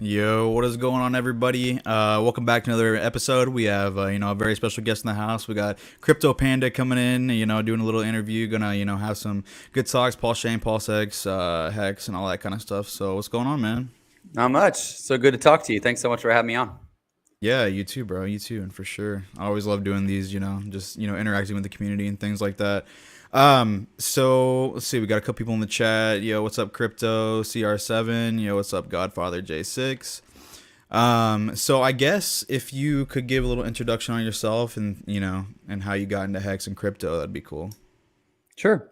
Yo, what is going on, everybody? Welcome back to another episode. We have, a very special guest in the house. We got Crypto Panda coming in, doing a little interview. Gonna, have some good talks. Paul Shane, Paul Sex, Hex, and all that kind of stuff. So, what's going on, man? Not much. So good to talk to you. Thanks so much for having me on. Yeah, you too, bro. You too, and for sure. I always love doing these. Just interacting with the community and things like that. So let's see. We got a couple people in the chat. Yo, what's up, Crypto CR7? Yo, what's up, Godfather J6? So I guess if you could give a little introduction on yourself and and how you got into Hex and crypto, that'd be cool. Sure.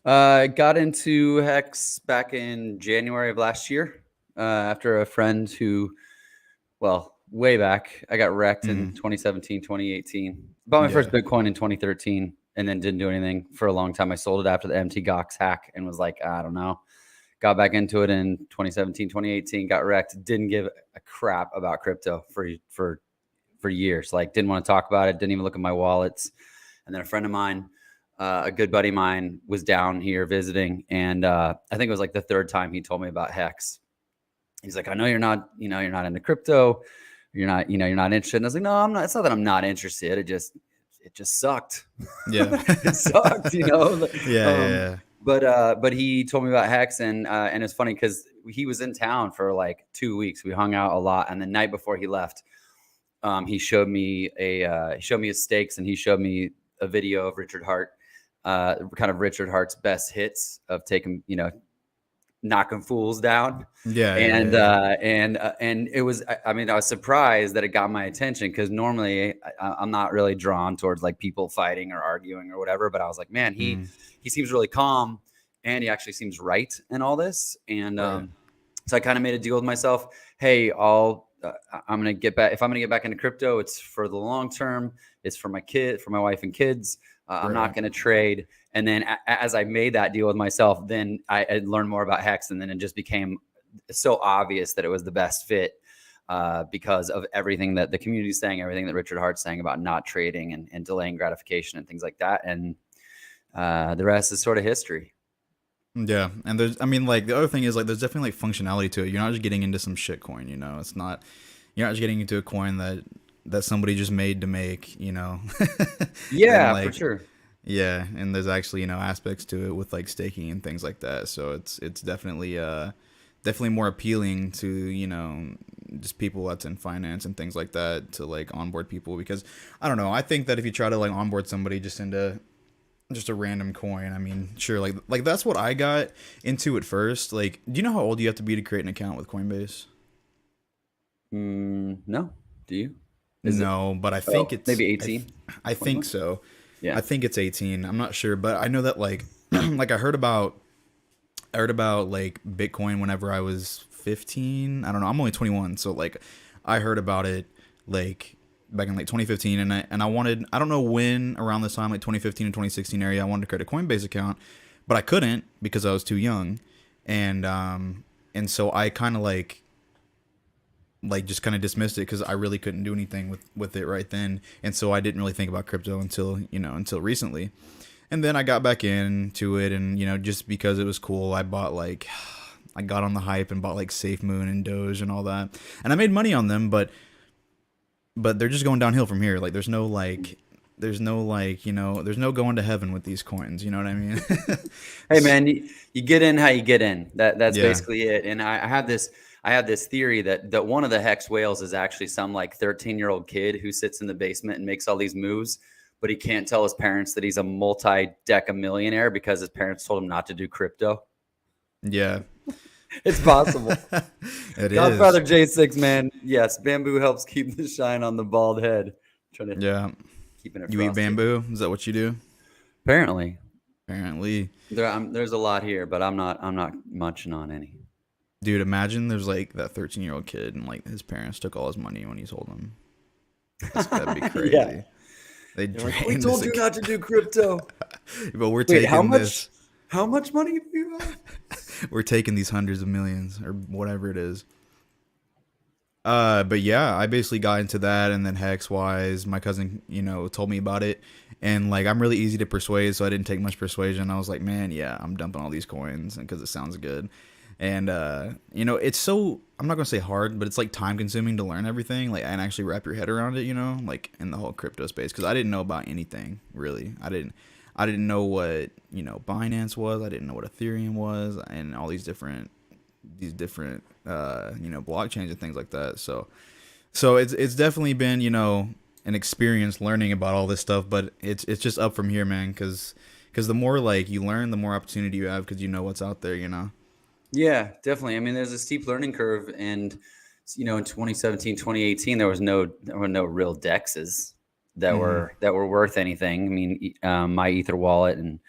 I got into Hex back in January of last year after a friend who, well, way back, I got wrecked in 2017, 2018. Bought my first Bitcoin in 2013 and then didn't do anything for a long time. I sold it after the MT Gox hack and was like, I don't know. Got back into it in 2017, 2018, got wrecked, didn't give a crap about crypto for years. Like, didn't want to talk about it, didn't even look at my wallets. And then a friend of mine, a good buddy of mine, was down here visiting, and I think it was like the third time he told me about Hex. He's like, I know you're not into crypto, you're not interested. And I was like, no, I'm not. It's not that I'm not interested. It just sucked. Yeah, it sucked, Yeah. But he told me about Hex, and it's funny because he was in town for like 2 weeks. We hung out a lot, and the night before he left, he showed me his stakes, and he showed me a video of Richard Hart, kind of Richard Hart's best hits of taking, knocking fools down. And it was, I was surprised that it got my attention, because normally I'm not really drawn towards like people fighting or arguing or whatever, but I was like, man, he seems really calm, and he actually seems right in all this. And so I kind of made a deal with myself. Hey, I'm going to get back. If I'm going to get back into crypto, it's for the long term. It's for my wife and kids. I'm not going to trade. And then as I made that deal with myself, then I learned more about Hex, and then it just became so obvious that it was the best fit because of everything that the community is saying, everything that Richard Hart's saying about not trading and delaying gratification and things like that. And the rest is sort of history. Yeah, and the other thing is, like, there's definitely like functionality to it. You're not just getting into some shit coin, It's not, you're not just getting into a coin that somebody just made to make, Yeah, like, for sure. Yeah, and there's actually, aspects to it with like staking and things like that. So it's definitely definitely more appealing to, just people that's in finance and things like that, to like onboard people, because I don't know, I think that if you try to like onboard somebody just into just a random coin, I mean, sure, like that's what I got into at first. Like, do you know how old you have to be to create an account with Coinbase? No. Do you? No, but I think it's maybe 18. I think so. Yeah. I think it's 18. I'm not sure, but I know that like like I heard about like Bitcoin whenever I was 15. I don't know. I'm only 21, so like I heard about it like back in like 2015, and I wanted, I don't know when, around this time, like 2015 and 2016 area, I wanted to create a Coinbase account, but I couldn't because I was too young. And so I kind of like just kind of dismissed it because I really couldn't do anything with it right then. And so I didn't really think about crypto until recently. And then I got back into it, and just because it was cool, I got on the hype and bought like SafeMoon and Doge and all that. And I made money on them, but they're just going downhill from here. Like there's no there's no going to heaven with these coins, you know what I mean? Hey man, you get in how you get in. That's basically it. And I have this theory that one of the Hex whales is actually some like 13-year-old kid who sits in the basement and makes all these moves, but he can't tell his parents that he's a multi-deca millionaire because his parents told him not to do crypto. Yeah. It's possible. It Godfather is. J6, man. Yes, bamboo helps keep the shine on the bald head. Keeping it You frosty. eat bamboo? Is that what you do? Apparently. There's a lot here, but I'm not munching on any. Dude, imagine there's like that 13-year-old kid and like his parents took all his money when he sold them. That'd be crazy. Yeah. They like, we told you not to do crypto. But we're taking this. How much money do you have? We're taking these hundreds of millions or whatever it is. But yeah, I basically got into that, and then Hex wise, my cousin, told me about it, and like I'm really easy to persuade, so I didn't take much persuasion. I was like, man, yeah, I'm dumping all these coins because it sounds good. And it's so, I'm not gonna say hard, but it's like time consuming to learn everything, like, and actually wrap your head around it, like in the whole crypto space, because I didn't know about anything really. I didn't know what Binance was. I didn't know what Ethereum was, and all these different blockchains and things like that. So it's definitely been an experience learning about all this stuff, but it's just up from here, man. Because the more like you learn, the more opportunity you have, because you know what's out there. Yeah, definitely. I mean, there's a steep learning curve, and in 2017, 2018, there were no real dexes that Hmm. were worth anything. I mean, my Ether wallet and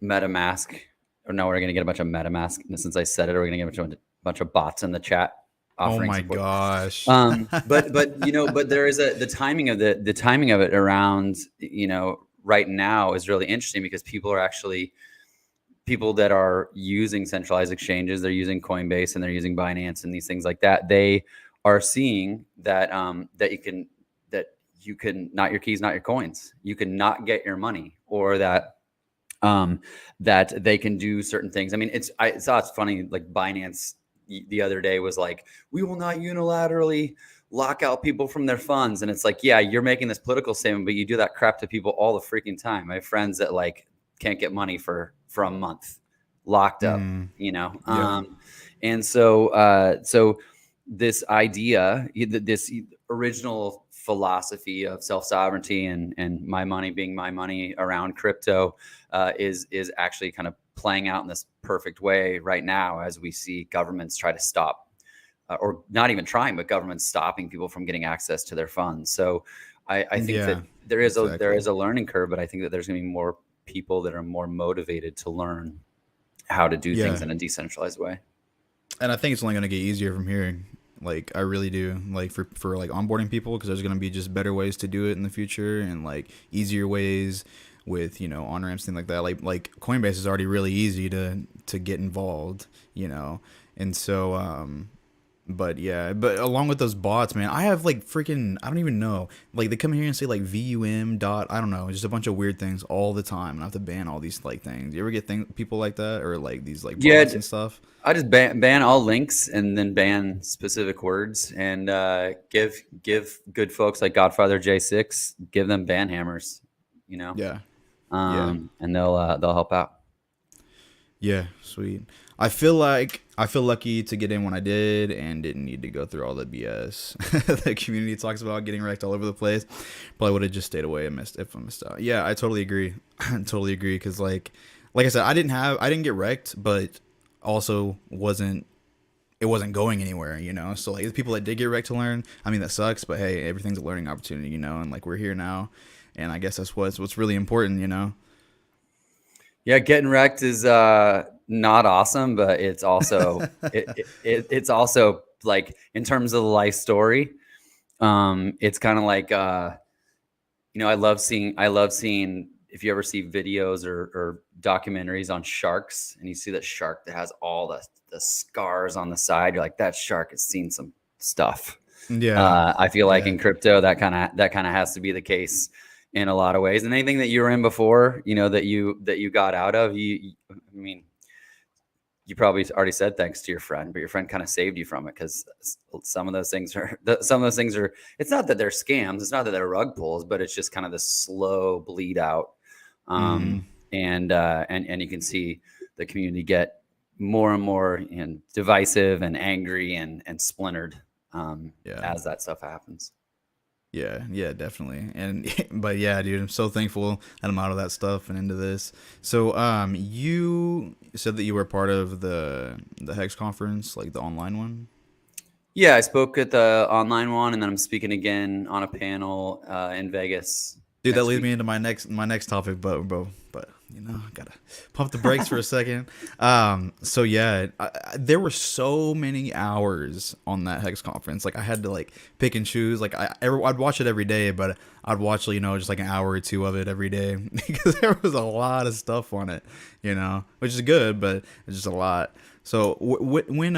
MetaMask. Or now we're gonna get a bunch of MetaMask. And since I said it, we're gonna get a bunch of bots in the chat Oh offering my support. gosh. But there is the timing of the timing of it around right now is really interesting, because people that are using centralized exchanges, they're using Coinbase and they're using Binance and these things like that. They are seeing that you can not your keys, not your coins. You can not get your money, or that they can do certain things. I mean, I saw it's funny, like Binance the other day was like, we will not unilaterally lock out people from their funds. And it's like, yeah, you're making this political statement, but you do that crap to people all the freaking time. I have friends that like can't get money for a month, locked up, Mm, you know. yeah. And so this idea, this original philosophy of self-sovereignty and my money being my money around crypto is actually kind of playing out in this perfect way right now, as we see governments try to stop, or not even trying, but governments stopping people from getting access to their funds. So I think that Yeah. there Exactly. is a learning curve, but I think that there's going to be more people that are more motivated to learn how to do things Yeah. in a decentralized way. And I think it's only gonna get easier from here. Like I really do. Like for like onboarding people, because there's gonna be just better ways to do it in the future, and like easier ways with on ramps, things like that. Like Coinbase is already really easy to get involved. And so but yeah, but along with those bots, man, I have like freaking, I don't even know. Like they come here and say like VUM dot, I don't know, just a bunch of weird things all the time, and I have to ban all these like things. You ever get people like that, or like these like Yeah, bots and stuff? I just ban all links and then ban specific words, and give good folks like Godfather J6, give them ban hammers, you know, Yeah. Yeah. and they'll help out. Yeah, sweet. I feel lucky to get in when I did and didn't need to go through all the BS. The community talks about getting wrecked all over the place. Probably would have just stayed away and missed if I missed out. Yeah, I totally agree. I totally agree, because like I said, I didn't get wrecked, but also it wasn't going anywhere. So like the people that did get wrecked to learn, I mean that sucks, but hey, everything's a learning opportunity, and like we're here now, and I guess that's what's really important. Yeah, getting wrecked is not awesome, but it's also it's also like, in terms of the life story, it's kind of like I love seeing, if you ever see videos or documentaries on sharks, and you see that shark that has all the scars on the side, you're like, that shark has seen some stuff. Yeah. I feel like Yeah. in crypto, that kind of has to be the case in a lot of ways. And anything that you were in before, that you got out of, I mean, you probably already said thanks to your friend, but your friend kind of saved you from it, because some of those things are it's not that they're scams, it's not that they're rug pulls, but it's just kind of the slow bleed out. Mm-hmm. And you can see the community get more and more divisive and angry and splintered, Yeah. as that stuff happens. Yeah, yeah, definitely. And but yeah, dude, I'm so thankful that I'm out of that stuff and into this. So, you said that you were part of the Hex conference, like the online one. Yeah, I spoke at the online one, and then I'm speaking again on a panel in Vegas Dude, that next leads week. me into my next topic, but bro, but gotta pump the brakes for a second. So yeah, there were so many hours on that Hex conference. Like I had to like pick and choose. Like I'd watch it every day, but I'd watch just like an hour or two of it every day because there was a lot of stuff on it, which is good, but it's just a lot. So when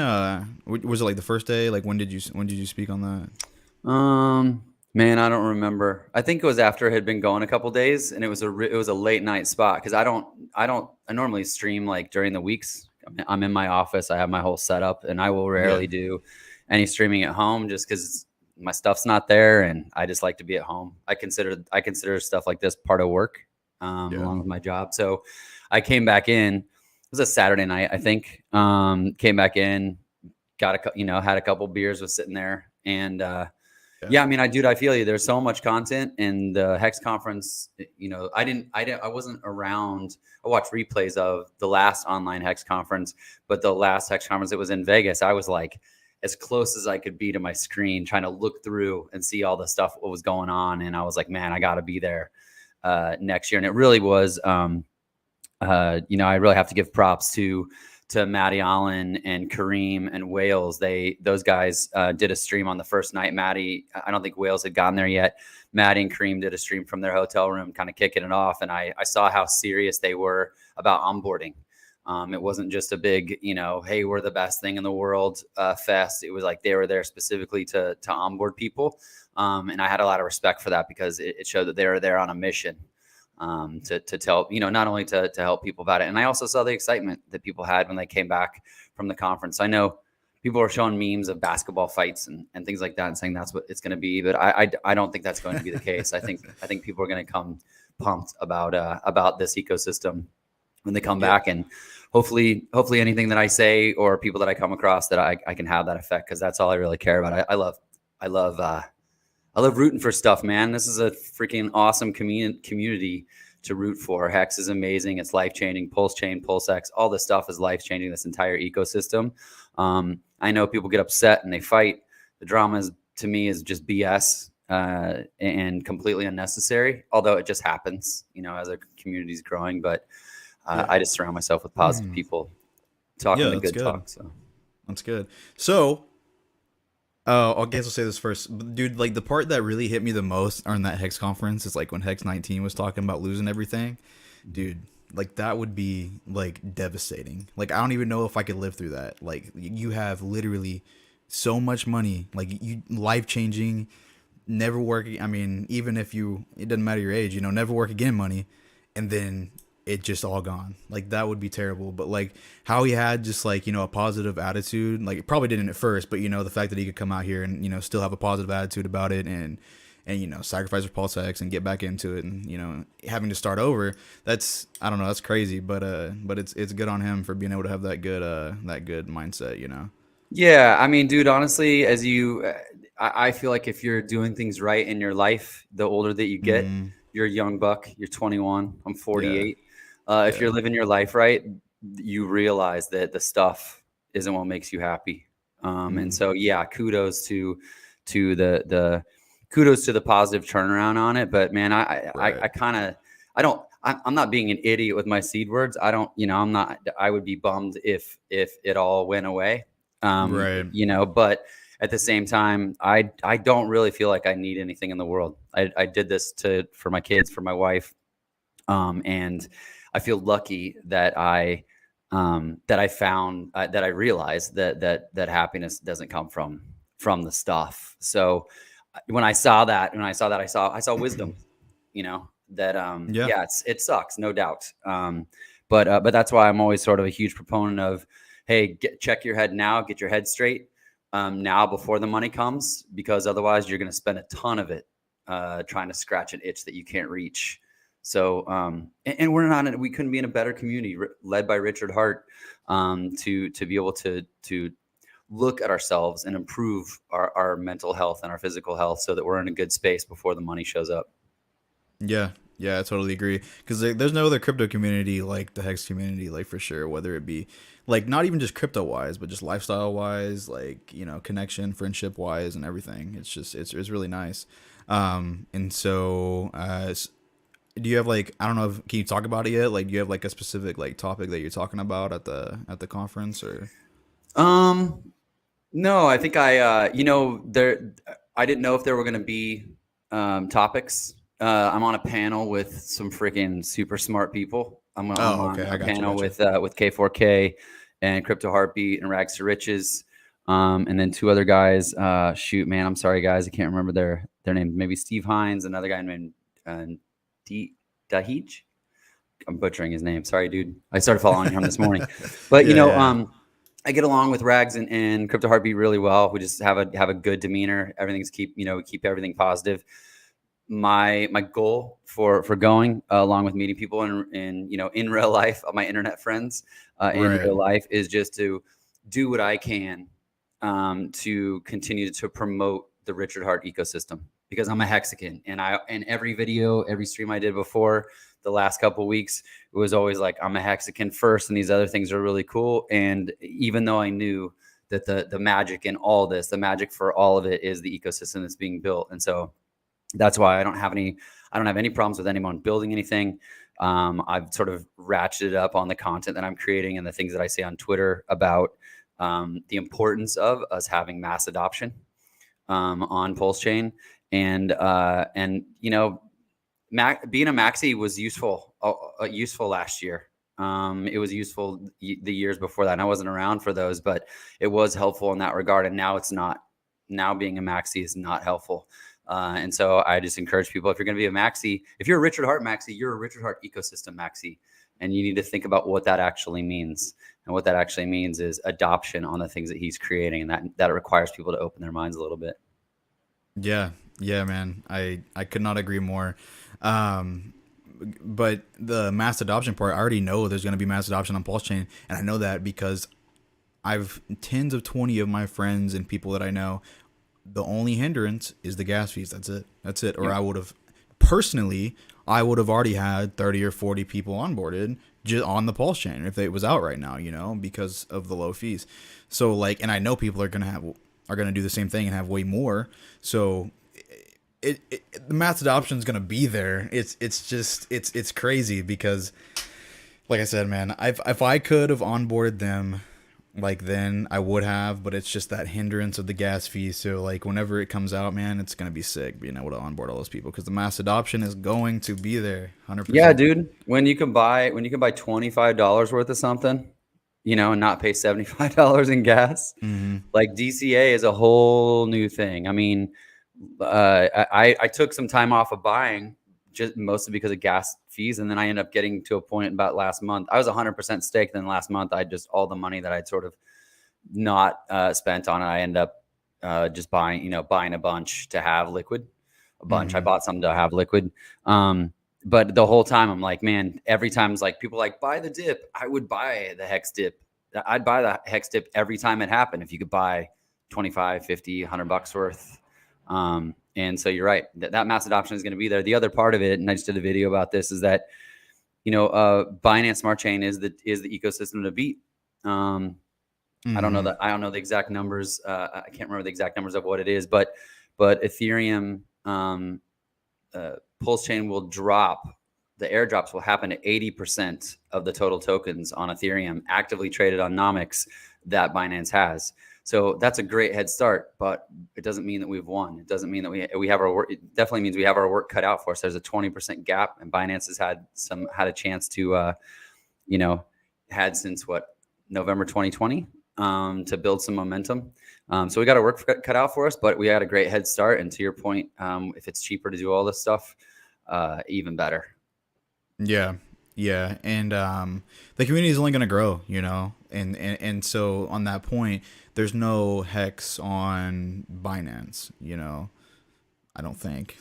was it like the first day? Like when did you speak on that? Man, I don't remember. I think it was after it had been going a couple days, and it was a late night spot because I normally stream like during the weeks. I'm in my office. I have my whole setup, and I will Yeah. rarely do any streaming at home just because my stuff's not there, and I just like to be at home. I consider stuff like this part of work, Yeah. along with my job. So I came back in. It was a Saturday night, I think. Came back in, had a couple beers, was sitting there, and yeah, I mean, I feel you. There's so much content in the Hex conference. I wasn't around. I watched replays of the last online Hex conference, but the last Hex conference that was in Vegas, I was like as close as I could be to my screen, trying to look through and see all the stuff what was going on. And I was like, man, I got to be there next year. And it really was. I really have to give props to Matty Allen and Kareem and Wales. Those guys did a stream on the first night. Matty, I don't think Wales had gotten there yet. Matty and Kareem did a stream from their hotel room, kind of kicking it off. And I saw how serious they were about onboarding. It wasn't just a big, hey, we're the best thing in the world fest. It was like they were there specifically to onboard people. And I had a lot of respect for that because it showed that they were there on a mission. To tell, not only to help people about it. And I also saw the excitement that people had when they came back from the conference. I know people are showing memes of basketball fights and things like that and saying that's what it's going to be. But I don't think that's going to be the case. I think people are going to come pumped about this ecosystem when they come back. And hopefully anything that I say or people that I come across that I can have that effect, because that's all I really care about. I love rooting for stuff, man. This is a freaking awesome community to root for. Hex is amazing. It's life-changing. Pulse Chain, PulseX, all this stuff is life-changing, this entire ecosystem. I know people get upset and they fight. The drama to me is just BS and completely unnecessary, although it just happens, as a community is growing. But I just surround myself with positive people talking the good talk. So that's good. So I guess I'll say this first. Dude, like the part that really hit me the most on that Hex conference is like when Hex 19 was talking about losing everything. Dude, like that would be like devastating. Like I don't even know if I could live through that. Like you have literally so much money, like you life-changing, never working. I mean, even if it doesn't matter your age, never work again money, and then it just all gone. Like that would be terrible. But like how he had just like, a positive attitude, like it probably didn't at first, but the fact that he could come out here and, still have a positive attitude about it and sacrifice for PulseX and get back into it and, having to start over, I don't know, that's crazy. But it's good on him for being able to have that good mindset, Yeah. I mean, dude, honestly, I feel like if you're doing things right in your life, the older that you get, you're a young buck, you're 21, I'm 48. If you're living your life right, you realize that the stuff isn't what makes you happy. And so, kudos to the positive turnaround on it. But man, I'm not being an idiot with my seed words. I would be bummed if it all went away. But at the same time, I don't really feel like I need anything in the world. I did this for my kids, for my wife. And I feel lucky that I realized that happiness doesn't come from the stuff. So when I saw that, I saw wisdom, it sucks, no doubt. But that's why I'm always sort of a huge proponent of, hey, check your head now, get your head straight now before the money comes, because otherwise you're going to spend a ton of it trying to scratch an itch that you can't reach. So, and we couldn't be in a better community led by Richard Hart to be able to look at ourselves and improve our mental health and our physical health so that we're in a good space before the money shows up. Yeah, I totally agree. Because there's no other crypto community like the Hex community, like for sure, whether it be like not even just crypto wise, but just lifestyle wise, like, connection, friendship wise and everything. It's just, it's really nice. And so, do you have like, I don't know, can you talk about it yet? Like, do you have like a specific like topic that you're talking about at the conference or? No, I think I didn't know if there were going to be topics. I'm on a panel with some freaking super smart people. I'm on a panel with K4K and Crypto Heartbeat and Rags to Riches. And then two other guys. Shoot, man, I'm sorry, guys, I can't remember their names. Maybe Steve Hines, another guy named Dahij. I'm butchering his name. Sorry, dude. I started following him this morning, but I get along with Rags and Crypto Heartbeat really well. We just have a good demeanor. Everything's keep everything positive. My goal for going along with meeting people in real life, my internet friends in real life, is just to do what I can to continue to promote the Richard Heart ecosystem, because I'm a Hexican, and every video, every stream I did before the last couple of weeks, it was always like, I'm a Hexican first, and these other things are really cool. And even though I knew that the magic in all this, the magic for all of it, is the ecosystem that's being built, and so that's why I don't have any problems with anyone building anything. I've sort of ratcheted up on the content that I'm creating and the things that I say on Twitter about the importance of us having mass adoption on Pulse Chain, and being a maxi was useful last year. It was useful the years before that, and I wasn't around for those, but it was helpful in that regard. And now it's not. Now being a maxi is not helpful. And so I just encourage people, if you're going to be a maxi, if you're a Richard Heart maxi, you're a Richard Heart ecosystem maxi, and you need to think about what that actually means. And what that actually means is adoption on the things that he's creating, and that requires people to open their minds a little bit. Yeah, man. I could not agree more. But the mass adoption part, I already know there's going to be mass adoption on Pulse Chain, and I know that because I've tens of 20 of my friends and people that I know. The only hindrance is the gas fees. That's it. Or yeah. I would have already had 30 or 40 people onboarded just on the Pulse Chain if it was out right now, because of the low fees. So and I know people are going to do the same thing and have way more. So the mass adoption is going to be there. It's crazy because, like I said, man, if I could have onboarded them then I would have, but it's just that hindrance of the gas fee. So whenever it comes out, man, it's going to be sick being able to onboard all those people, because the mass adoption is going to be there 100%. Yeah, dude, when you can buy $25 worth of something, and not pay $75 in gas, DCA is a whole new thing. I mean, I took some time off of buying, just mostly because of gas fees. And then I ended up getting to a point about last month. I was 100% staked. Then last month, I just, all the money that I'd sort of not spent on it, I end up just buying a bunch to have liquid. I bought some to have liquid. But the whole time I'm like, man, every time it's like people buy the dip, I would buy the Hex dip. I'd buy the Hex dip every time it happened. If you could buy 25, 50, $100 worth. And so you're right, that mass adoption is going to be there. The other part of it, and I just did a video about this, is that, Binance Smart Chain is the ecosystem to beat. I don't know the exact numbers. I can't remember the exact numbers of what it is, but Ethereum, Pulse Chain will drop. The airdrops will happen to 80% of the total tokens on Ethereum actively traded on Nomics that Binance has. So that's a great head start, but it doesn't mean that we've won. It doesn't mean that we have our work. It definitely means we have our work cut out for us. There's a 20% gap, and Binance has had a chance to, had since November 2020 to build some momentum. So we got our work cut out for us, but we had a great head start. And to your point, if it's cheaper to do all this stuff, even better. Yeah. And the community is only going to grow, and so on that point, there's no Hex on Binance, I don't think.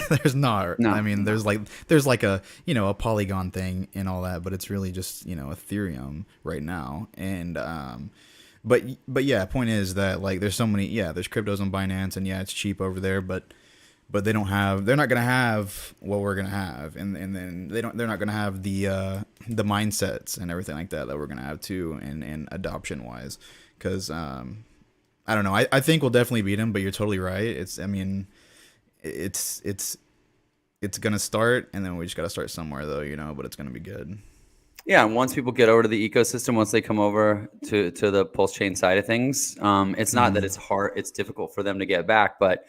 There's not. No. I mean, there's a a Polygon thing and all that, but it's really just Ethereum right now. And but yeah, point is that there's so many. Yeah, there's cryptos on Binance, and yeah, it's cheap over there, but they're not going to have what we're going to have, and then they're not going to have the mindsets and everything like that we're going to have too, and adoption wise, because I don't know, I think we'll definitely beat them, but you're totally right. It's going to start, and then we just got to start somewhere though, but it's going to be good. Yeah, and once people get over to the ecosystem, once they come over to the Pulse Chain side of things, it's not that it's hard, it's difficult for them to get back, but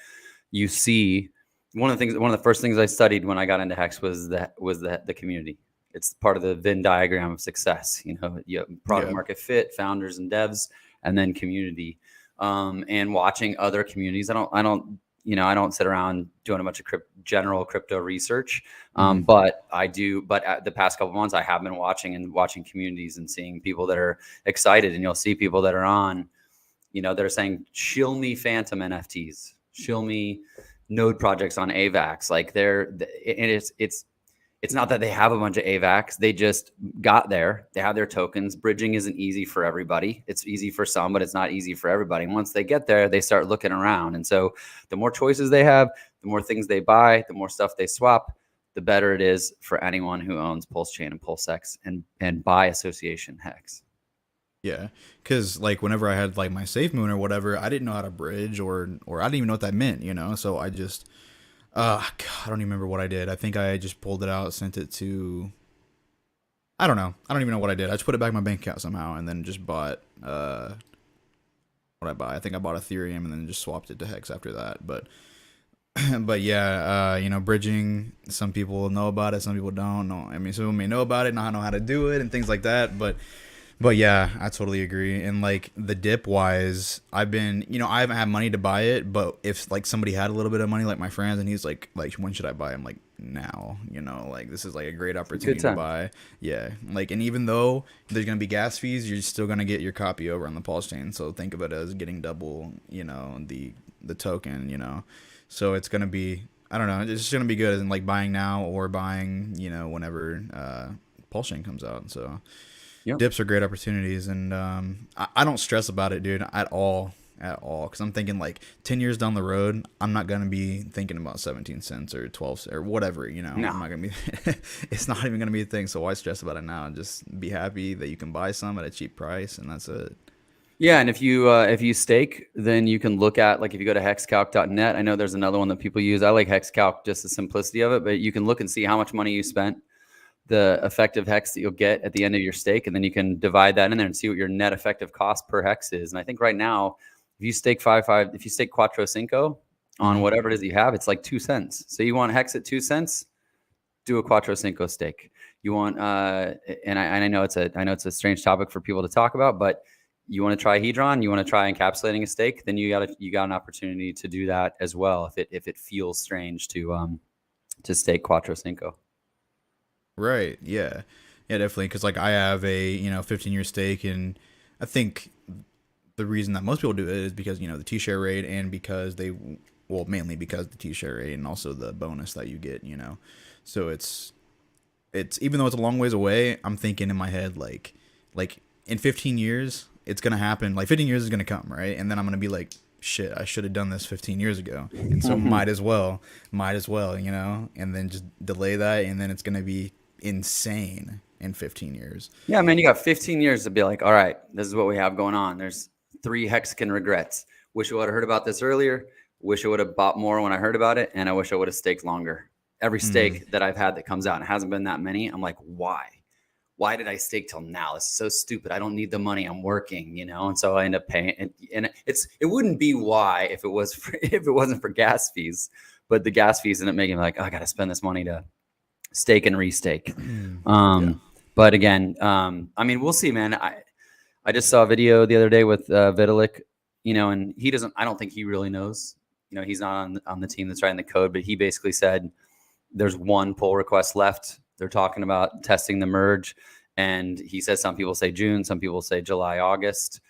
you see, one of the first things I studied when I got into Hex was the community. It's part of the Venn diagram of success. You have product market fit, founders and devs, and then community. And watching other communities, I don't I don't sit around doing a bunch of general crypto research. Mhm. But I do, but at the past couple of months, I have been watching communities and seeing people that are excited, and you'll see people that are on, they're saying, shill me Phantom NFTs, shill me node projects on AVAX. Like and it's not that they have a bunch of AVAX. They just got there. They have their tokens. Bridging isn't easy for everybody. It's easy for some, but it's not easy for everybody. And once they get there, they start looking around. And so the more choices they have, the more things they buy, the more stuff they swap, the better it is for anyone who owns Pulse Chain and PulseX and by association Hex. Yeah, because like whenever I had like my Safe Moon or whatever, I didn't know how to bridge or I didn't even know what that meant, So I just, God, I don't even remember what I did. I think I just pulled it out, sent it to, I don't know. I don't even know what I did. I just put it back in my bank account somehow, and then just bought, what I buy. I think I bought Ethereum and then just swapped it to Hex after that. But, but yeah, bridging. Some people know about it, some people don't know. I mean, some people may know about it, not know how to do it, and things like that. But yeah, I totally agree. And like the dip wise, I've been, I haven't had money to buy it, but if like somebody had a little bit of money, like my friends, and he's like, when should I buy? I'm like, now, like this is like a great opportunity to buy. Yeah. Like, and even though there's going to be gas fees, you're still going to get your copy over on the Pulse chain. So think of it as getting double, the token, so it's going to be, I don't know, it's just going to be good in like buying now or buying, whenever, Pulse chain comes out. So, yep. Dips are great opportunities, and I don't stress about it, dude, at all, because I'm thinking like 10 years down the road, I'm not going to be thinking about 17 cents or 12 cents or whatever, No. I'm not going to be, it's not even going to be a thing, so why stress about it now? Just be happy that you can buy some at a cheap price, and that's it. Yeah, and if you stake, then you can look at, like, if you go to hexcalc.net, I know there's another one that people use. I like Hexcalc, just the simplicity of it, but you can look and see how much money you spent, the effective hex that you'll get at the end of your stake, and then you can divide that in there and see what your net effective cost per hex is. And I think right now, if you stake if you stake Cuatro Cinco on whatever it is that you have, it's like 2 cents. So you want hex at 2 cents, do a Cuatro Cinco stake. You want and I know it's a strange topic for people to talk about, but you want to try Hedron, you want to try encapsulating a stake, then you got an opportunity to do that as well if it feels strange to stake Cuatro Cinco. Right. Yeah. Yeah, definitely. Because like I have a 15-year stake, and I think the reason that most people do it is because the T-share rate, and because mainly because the T-share rate, and also the bonus that you get. So it's even though it's a long ways away, I'm thinking in my head like in 15 years it's gonna happen. Like 15 years is gonna come, right? And then I'm gonna be like, shit, I should have done this 15 years ago, and so might as well, and then just delay that, and then it's gonna be insane in 15 years. Yeah, man, you got 15 years to be like, all right, this is what we have going on. There's 3 Hexagon regrets. Wish I would have heard about this earlier. Wish I would have bought more when I heard about it, and I wish I would have staked longer. Every stake that I've had that comes out, and it hasn't been that many, I'm like, why? Why did I stake till now? This is so stupid. I don't need the money. I'm working, and so I end up paying. And it wouldn't be why if it wasn't for gas fees, but the gas fees end up making me like, oh, I got to spend this money to stake and restake. But again, I mean, we'll see, man. I just saw a video the other day with Vitalik, and I don't think he really knows. He's not on the team that's writing the code, but he basically said there's 1 pull request left. They're talking about testing the merge, and he says some people say June, some people say July, August,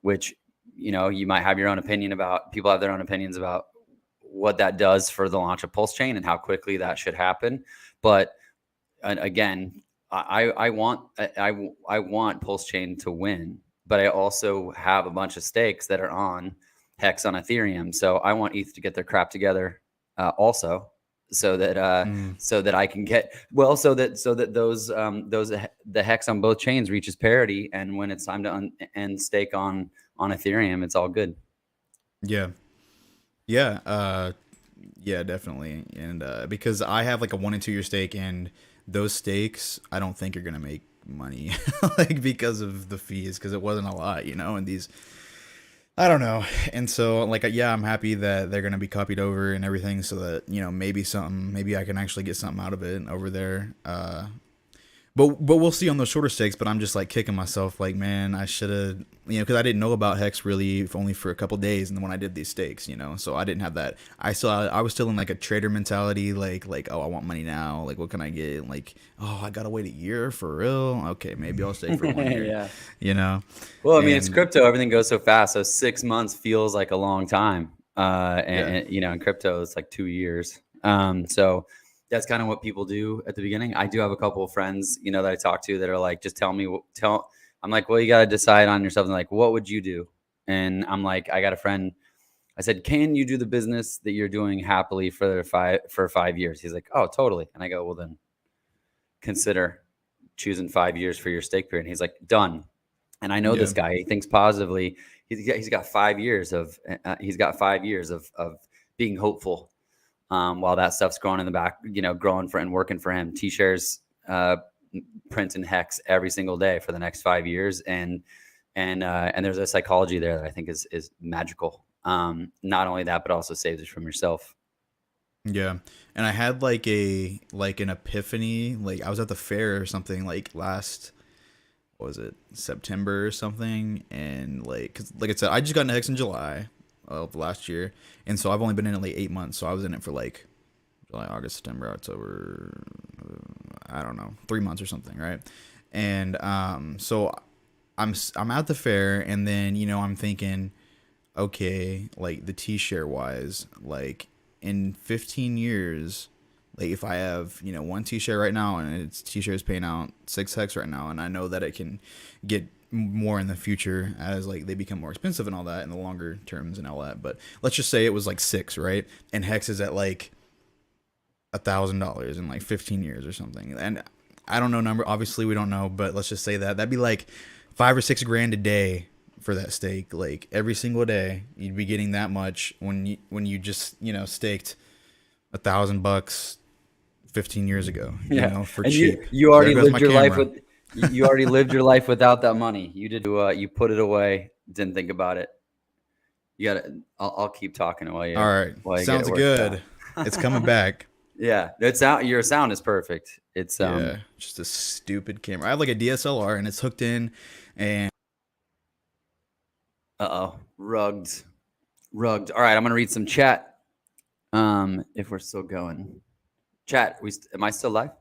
which you might have your own opinion about. People have their own opinions about what that does for the launch of Pulse Chain and how quickly that should happen. But again, I want Pulse Chain to win, but I also have a bunch of stakes that are on Hex on Ethereum, so I want ETH to get their crap together also. So that I can get so that those the hex on both chains reaches parity, and when it's time to end stake on Ethereum, it's all good. Yeah, definitely. And because I have like a 1 and 2 year stake, and those stakes I don't think are gonna make money like because of the fees, because it wasn't a lot, and these. I don't know. And so like, yeah, I'm happy that they're going to be copied over and everything, so that, maybe I can actually get something out of it over there. But we'll see on those shorter steaks. But I'm just like kicking myself, like, man, I should have, because I didn't know about Hex really only for a couple days, and then when I did these steaks, so I didn't have that. I was still in like a trader mentality, like oh, I want money now, like what can I get? Like, oh, I gotta wait a year for real. Okay, maybe I'll stay for 1 year, Yeah. you know. Well, I mean, it's And crypto. Everything goes so fast. So 6 months feels like a long time. yeah, In crypto, it's like 2 years. So that's kind of what people do at the beginning. I do have a couple of friends, that I talk to that are like, just tell me, I'm like, well, you got to decide on yourself. And like, what would you do? And I'm like, I got a friend. I said, can you do the business that you're doing happily for 5 years? He's like, oh, totally. And I go, well, then consider choosing 5 years for your stake period. And he's like, done. And I know this guy. He thinks positively. He's got 5 years of being hopeful, while that stuff's growing in the back, growing and working for him. T-shares, printing Hex every single day for the next 5 years, and there's a psychology there that I think is magical. Not only that, but also saves it from yourself. Yeah. And I had like an epiphany. Like I was at the fair or something like last, what was it, September or something, and like, 'cause like I said, I just got into Hex in July of last year, and so I've only been in it like 8 months. So I was in it for like July, August, September, October, I don't know, 3 months or something, right? And so I'm at the fair, and then I'm thinking, okay, like the T-share wise, like in 15 years, like if I have one T-share right now, and it's T-share is paying out 6 Hex right now, and I know that it can get more in the future as like they become more expensive and all that in the longer terms and all that. But let's just say it was like 6, right? And Hex is at like $1,000 in like 15 years or something. And I don't know number. Obviously, we don't know, but let's just say that'd be like 5 or 6 grand a day for that steak. Like every single day, you'd be getting that much when you just staked $1,000 15 years ago. For and cheap. you already There goes lived my your life camera. with. You already lived your life without that money. You did. You put it away. Didn't think about it. You got to. I'll keep talking while you. All right, While you sounds get it good. out. It's coming back. Yeah, it's out. Your sound is perfect. It's Yeah, just a stupid camera. I have like a DSLR and it's hooked in, and rugged. All right, I'm gonna read some chat. If we're still going, chat. Am I still live?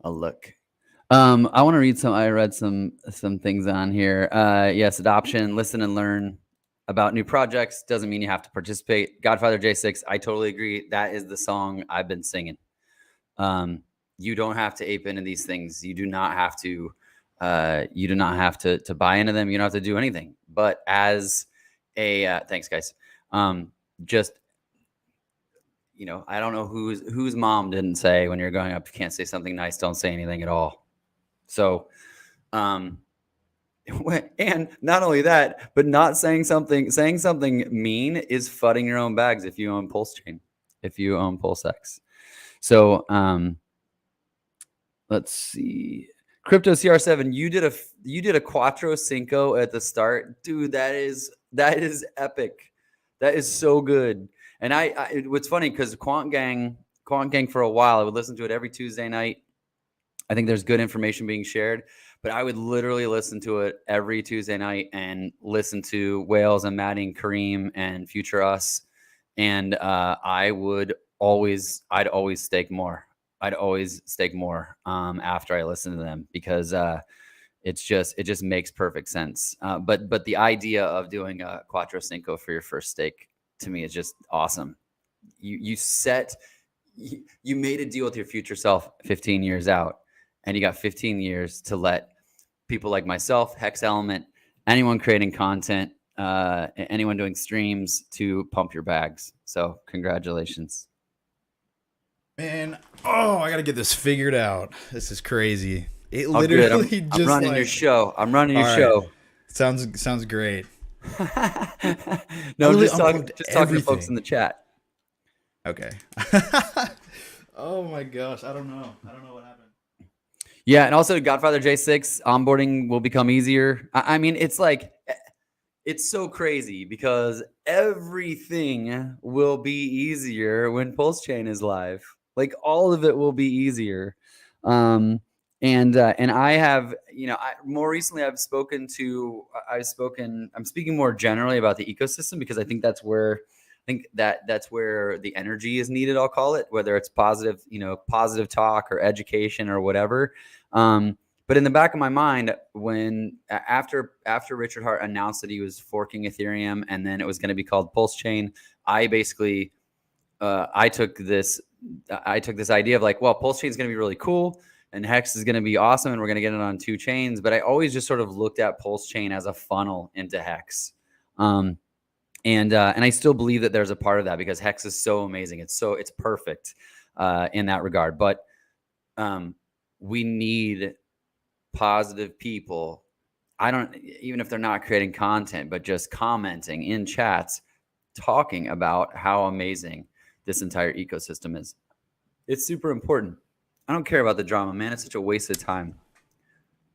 I'll look. I want to read some. I read some things on here. Yes, adoption. Listen and learn about new projects. Doesn't mean you have to participate. Godfather J6. I totally agree. That is the song I've been singing. You don't have to ape into these things. You do not have to. You do not have to buy into them. You don't have to do anything. But as a thanks, guys. Just I don't know whose mom didn't say when you're growing up, you can't say something nice, don't say anything at all. So, and not only that, but not saying something mean is fudding your own bags if you own Pulse Chain, if you own PulseX. So, let's see. Crypto CR7, you did a Quattro Cinco at the start, dude. That is epic. That is so good. And what's funny because Quant Gang for a while, I would listen to it every Tuesday night. I think there's good information being shared, but I would literally listen to it every Tuesday night and listen to Wales and Maddie and Kareem and Future Us. And I'd always stake more. I'd always stake more after I listen to them because it just makes perfect sense. But the idea of doing a Quattro Cinco for your first stake to me is just awesome. You made a deal with your future self 15 years out, and you got 15 years to let people like myself, Hex Element, anyone creating content, anyone doing streams to pump your bags. So congratulations. Man, I gotta get this figured out. This is crazy. It I'm literally good. just I'm running like, your show. I'm running your all show. right. Sounds great. No, I'm just talking unplugged to folks in the chat. Okay. Oh my gosh, I don't know what happened. Yeah, and also Godfather J6 onboarding will become easier. I mean, it's like it's so crazy because everything will be easier when Pulse Chain is live. Like all of it will be easier. Um, and I have, more recently I'm speaking more generally about the ecosystem because I think that's where the energy is needed. I'll call it, whether it's positive, positive talk or education or whatever. But in the back of my mind, when after Richard Hart announced that he was forking Ethereum and then it was going to be called Pulse Chain, I basically I took this idea of like, well, Pulse Chain is going to be really cool and Hex is going to be awesome and we're going to get it on 2 chains. But I always just sort of looked at Pulse Chain as a funnel into Hex. And I still believe that there's a part of that because Hex is so amazing. It's perfect in that regard. But we need positive people. Even if they're not creating content, but just commenting in chats, talking about how amazing this entire ecosystem is. It's super important. I don't care about the drama, man. It's such a waste of time.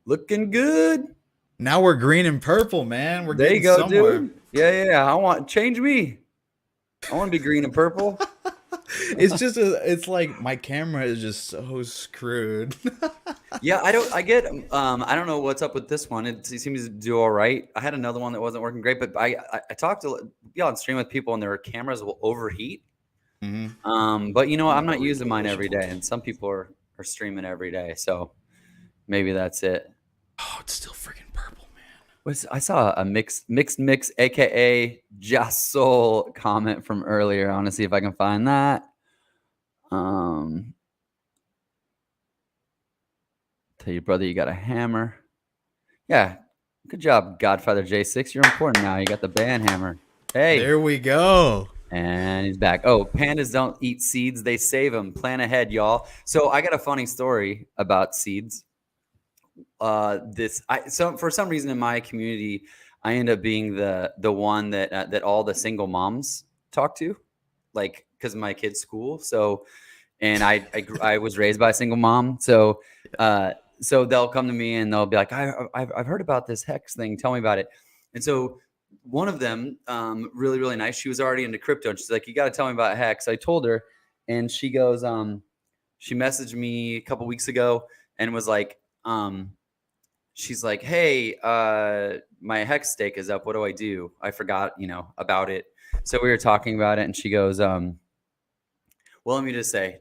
Looking good. Now we're green and purple, man. We're there you getting go, somewhere. dude. Yeah. Change me. I want to be green and purple. It's like my camera is just so screwed. Yeah, I don't know what's up with this one. It seems to do all right. I had another one that wasn't working great, but I talked to on stream with people and their cameras will overheat. Mm-hmm. But I'm not using mine every day, and some people are streaming every day, so maybe that's it. Oh, it's still freaking purple, man. I saw a mix, aka Jasol comment from earlier. I want to see if I can find that. Tell your brother you got a hammer. Yeah, good job, Godfather J6. You're important now. You got the band hammer. Hey, there we go. And he's back. Oh, pandas don't eat seeds; they save them. Plan ahead, y'all. So I got a funny story about seeds. So for some reason in my community, I end up being the one that all the single moms talk to, like because of my kid's school. So, and I was raised by a single mom. So, so they'll come to me and they'll be like, I've heard about this Hex thing. Tell me about it. And so one of them, really, really nice. She was already into crypto and she's like, you got to tell me about Hex. I told her and she goes, she messaged me a couple weeks ago and was like, she's like, hey, my Hex stake is up. What do I do? I forgot, about it. So we were talking about it and she goes, well, let me just say,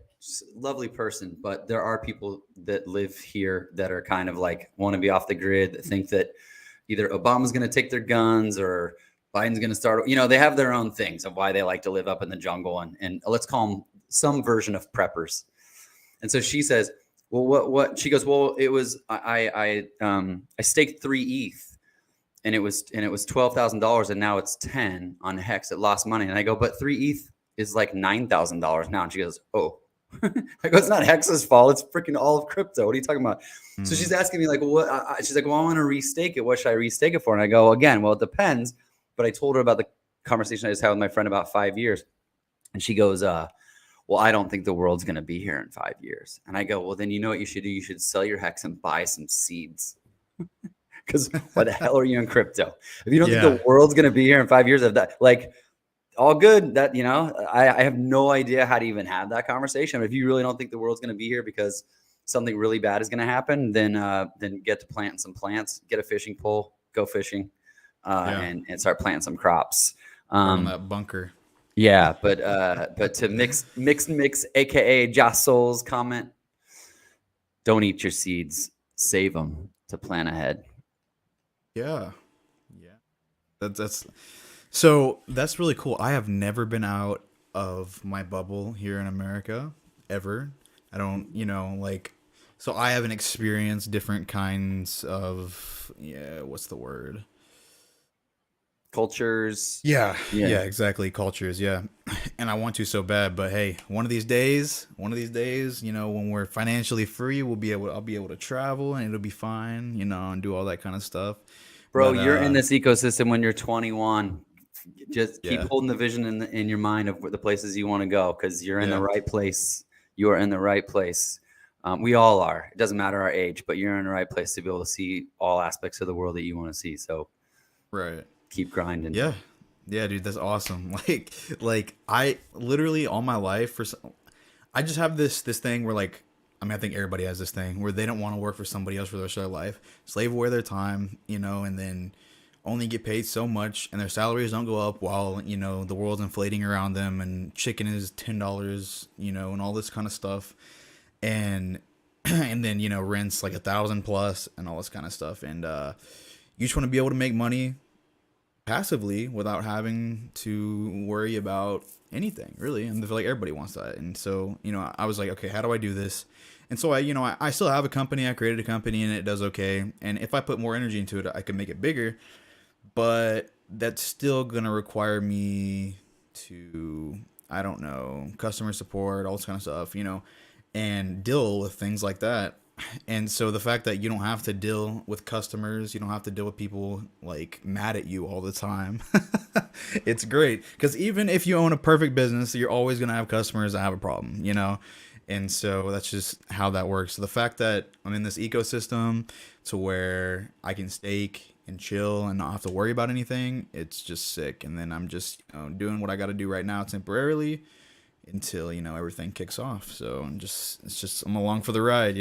lovely person, but there are people that live here that are kind of like want to be off the grid, that think that either Obama's going to take their guns or Biden's going to start, they have their own things of why they like to live up in the jungle and let's call them some version of preppers. And so she says, well, what she goes, well, it was, I staked 3 ETH and it was $12,000 and now it's 10 on Hex. It lost money. And I go, but 3 ETH is like $9,000 now. And she goes, oh, I go, it's not Hex's fault. It's freaking all of crypto. What are you talking about? Mm-hmm. So she's asking me like, what? She's like, well, I want to restake it. What should I restake it for? And I go, again, well, it depends. But I told her about the conversation I just had with my friend about 5 years. And she goes, well, I don't think the world's going to be here in 5 years. And I go, well, then you know what you should do? You should sell your Hex and buy some seeds. Because why the hell are you in crypto? If you don't think the world's going to be here in 5 years, of that, like, all good. That, I have no idea how to even have that conversation. But if you really don't think the world's going to be here because something really bad is going to happen, then get to planting some plants, get a fishing pole, go fishing, and start planting some crops. On that bunker. Yeah, but to mix, aka Jasol's comment, don't eat your seeds, save them to plan ahead. Yeah. So that's really cool. I have never been out of my bubble here in America ever. I don't, so I haven't experienced different kinds of, what's the word? Cultures. Yeah, exactly. Cultures. Yeah. And I want to so bad, but hey, one of these days, when we're financially free, I'll be able to travel and it'll be fine, and do all that kind of stuff. Bro, you're in this ecosystem when you're 21. Just keep holding the vision in your mind of the places you want to go, because you're in the right place. You are in the right place. We all are. It doesn't matter our age, but you're in the right place to be able to see all aspects of the world that you want to see. So, right, keep grinding. Yeah, dude, that's awesome. Like I literally all my life I just have this thing where like I mean, I think everybody has this thing where they don't want to work for somebody else for the rest of their life, slave away their time, and then only get paid so much, and their salaries don't go up while the world's inflating around them, and chicken is $10, and all this kind of stuff, and and then rents like 1,000 plus, and all this kind of stuff, and you just want to be able to make money passively without having to worry about anything really, and I feel like everybody wants that. And so I was like, okay, how do I do this? And so I still have a company. I created a company and it does okay, and if I put more energy into it I could make it bigger, but that's still gonna require me to, I don't know, customer support, all this kind of stuff, and deal with things like that. And so the fact that you don't have to deal with customers, you don't have to deal with people like mad at you all the time. It's great because even if you own a perfect business, you're always going to have customers that have a problem. And so that's just how that works. So the fact that I'm in this ecosystem to where I can stake and chill and not have to worry about anything, it's just sick. And then I'm just doing what I got to do right now temporarily until everything kicks off. So I'm along for the ride.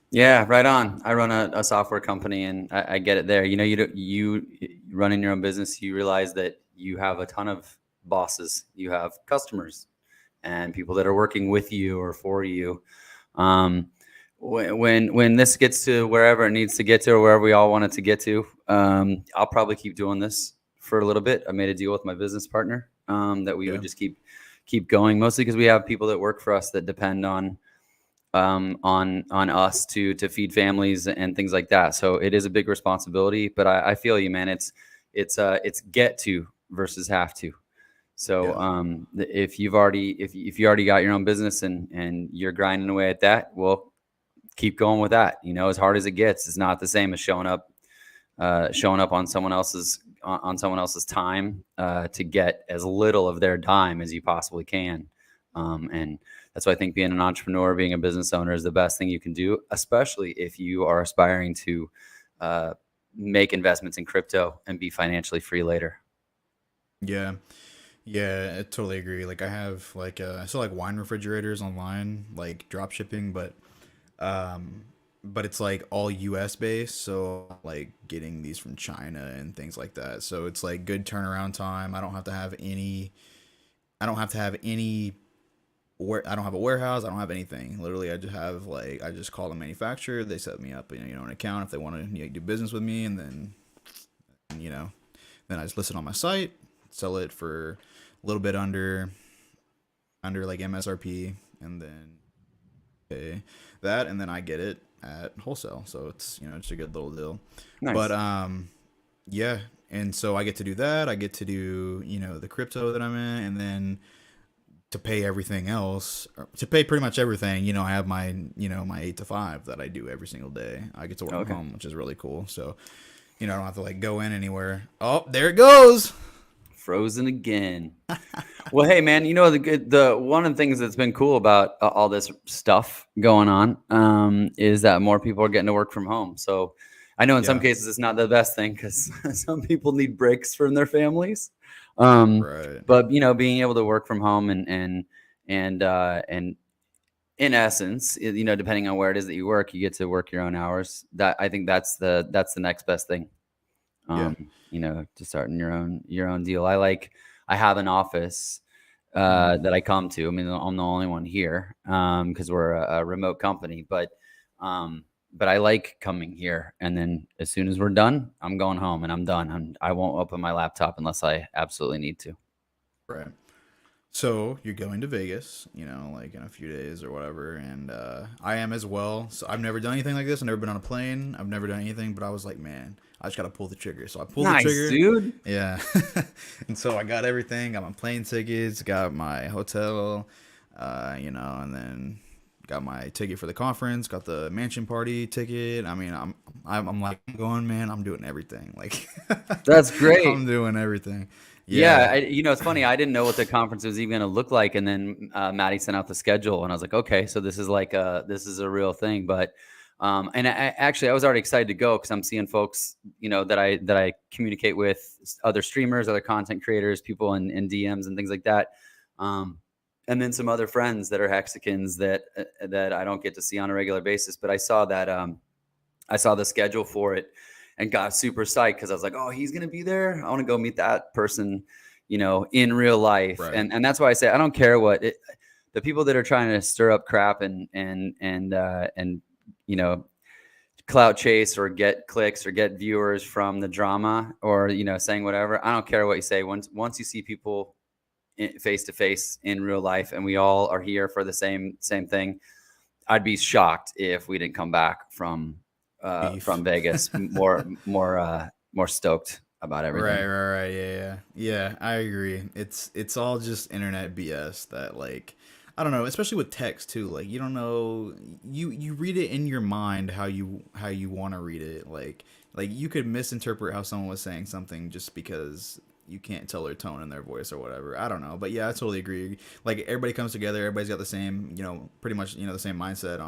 Yeah, right on. I run a software company, and I get it there. You running your own business, you realize that you have a ton of bosses, you have customers, and people that are working with you or for you. When this gets to wherever it needs to get to, or wherever we all want it to get to, I'll probably keep doing this for a little bit. I made a deal with my business partner that we would just keep going, mostly because we have people that work for us that depend on us to feed families and things like that. So it is a big responsibility, but I feel you, man. It's get to versus have to. So if you already got your own business and you're grinding away at that, well, keep going with that. As hard as it gets, it's not the same as showing up on someone else's time to get as little of their dime as you possibly can. And that's why I think being an entrepreneur, being a business owner is the best thing you can do, especially if you are aspiring to make investments in crypto and be financially free later. Yeah. Yeah, I totally agree. Like I have I sell like wine refrigerators online, like drop shipping, but it's like all US based, so like getting these from China and things like that. So it's like good turnaround time. I don't have to have any where I don't have a warehouse, I don't have anything. Literally, I just call the manufacturer, they set me up, an account if they want to do business with me, and then then I just list it on my site, sell it for a little bit under like MSRP, and then pay that, and then I get it at wholesale. So it's it's a good little deal. Nice. But yeah, and so I get to do that. I get to do the crypto that I'm in, and then to pay everything else, or to pay pretty much everything, I have my my 8 to 5 that I do every single day. I get to work from home, which is really cool. So I don't have to like go in anywhere. Oh, there it goes. Frozen again. Well, hey man, the one of the things that's been cool about all this stuff going on is that more people are getting to work from home. So I know in some cases it's not the best thing because some people need breaks from their families. Right. But being able to work from home and in essence, depending on where it is that you work, you get to work your own hours. That I think that's the next best thing. To starting your own deal. I have an office that I come to. I mean, I'm the only one here because we're a remote company, but I like coming here. And then as soon as we're done, I'm going home and I'm done. I won't open my laptop unless I absolutely need to. Right. So you're going to Vegas, like in a few days or whatever, and I am as well. So I've never done anything like this. I've never been on a plane. I've never done anything, but I was like, man, I just gotta pull the trigger. So I pulled the trigger, dude. Yeah. And so I got everything. Got my plane tickets. Got my hotel. And then got my ticket for the conference. Got the mansion party ticket. I mean, I'm like going, man. I'm doing everything. Like that's great. I'm doing everything. Yeah, it's funny. I didn't know what the conference was even going to look like, and then Maddie sent out the schedule, and I was like, okay, so this is a real thing. But and I was already excited to go because I'm seeing folks, that I communicate with, other streamers, other content creators, people in DMs and things like that. and then some other friends that are Hexicans that that I don't get to see on a regular basis. But I saw that I saw the schedule for it and got super psyched because I was like, oh, he's gonna be there. I want to go meet that person, you know, in real life. Right. And that's why I say I don't care what the people that are trying to stir up crap and you know, clout chase or get clicks or get viewers from the drama or, you know, saying whatever. I don't care what you say. Once you see people face to face in real life and we all are here for the same thing, I'd be shocked if we didn't come back from Vegas more stoked about everything. Right. Yeah. I agree. It's all just internet BS that, like, I don't know, especially with text too. Like, you don't know, you read it in your mind how you want to read it. Like you could misinterpret how someone was saying something just because you can't tell their tone in their voice or whatever. I don't know, but yeah, I totally agree. Like, everybody comes together, everybody's got the same, you know, pretty much, you know, the same mindset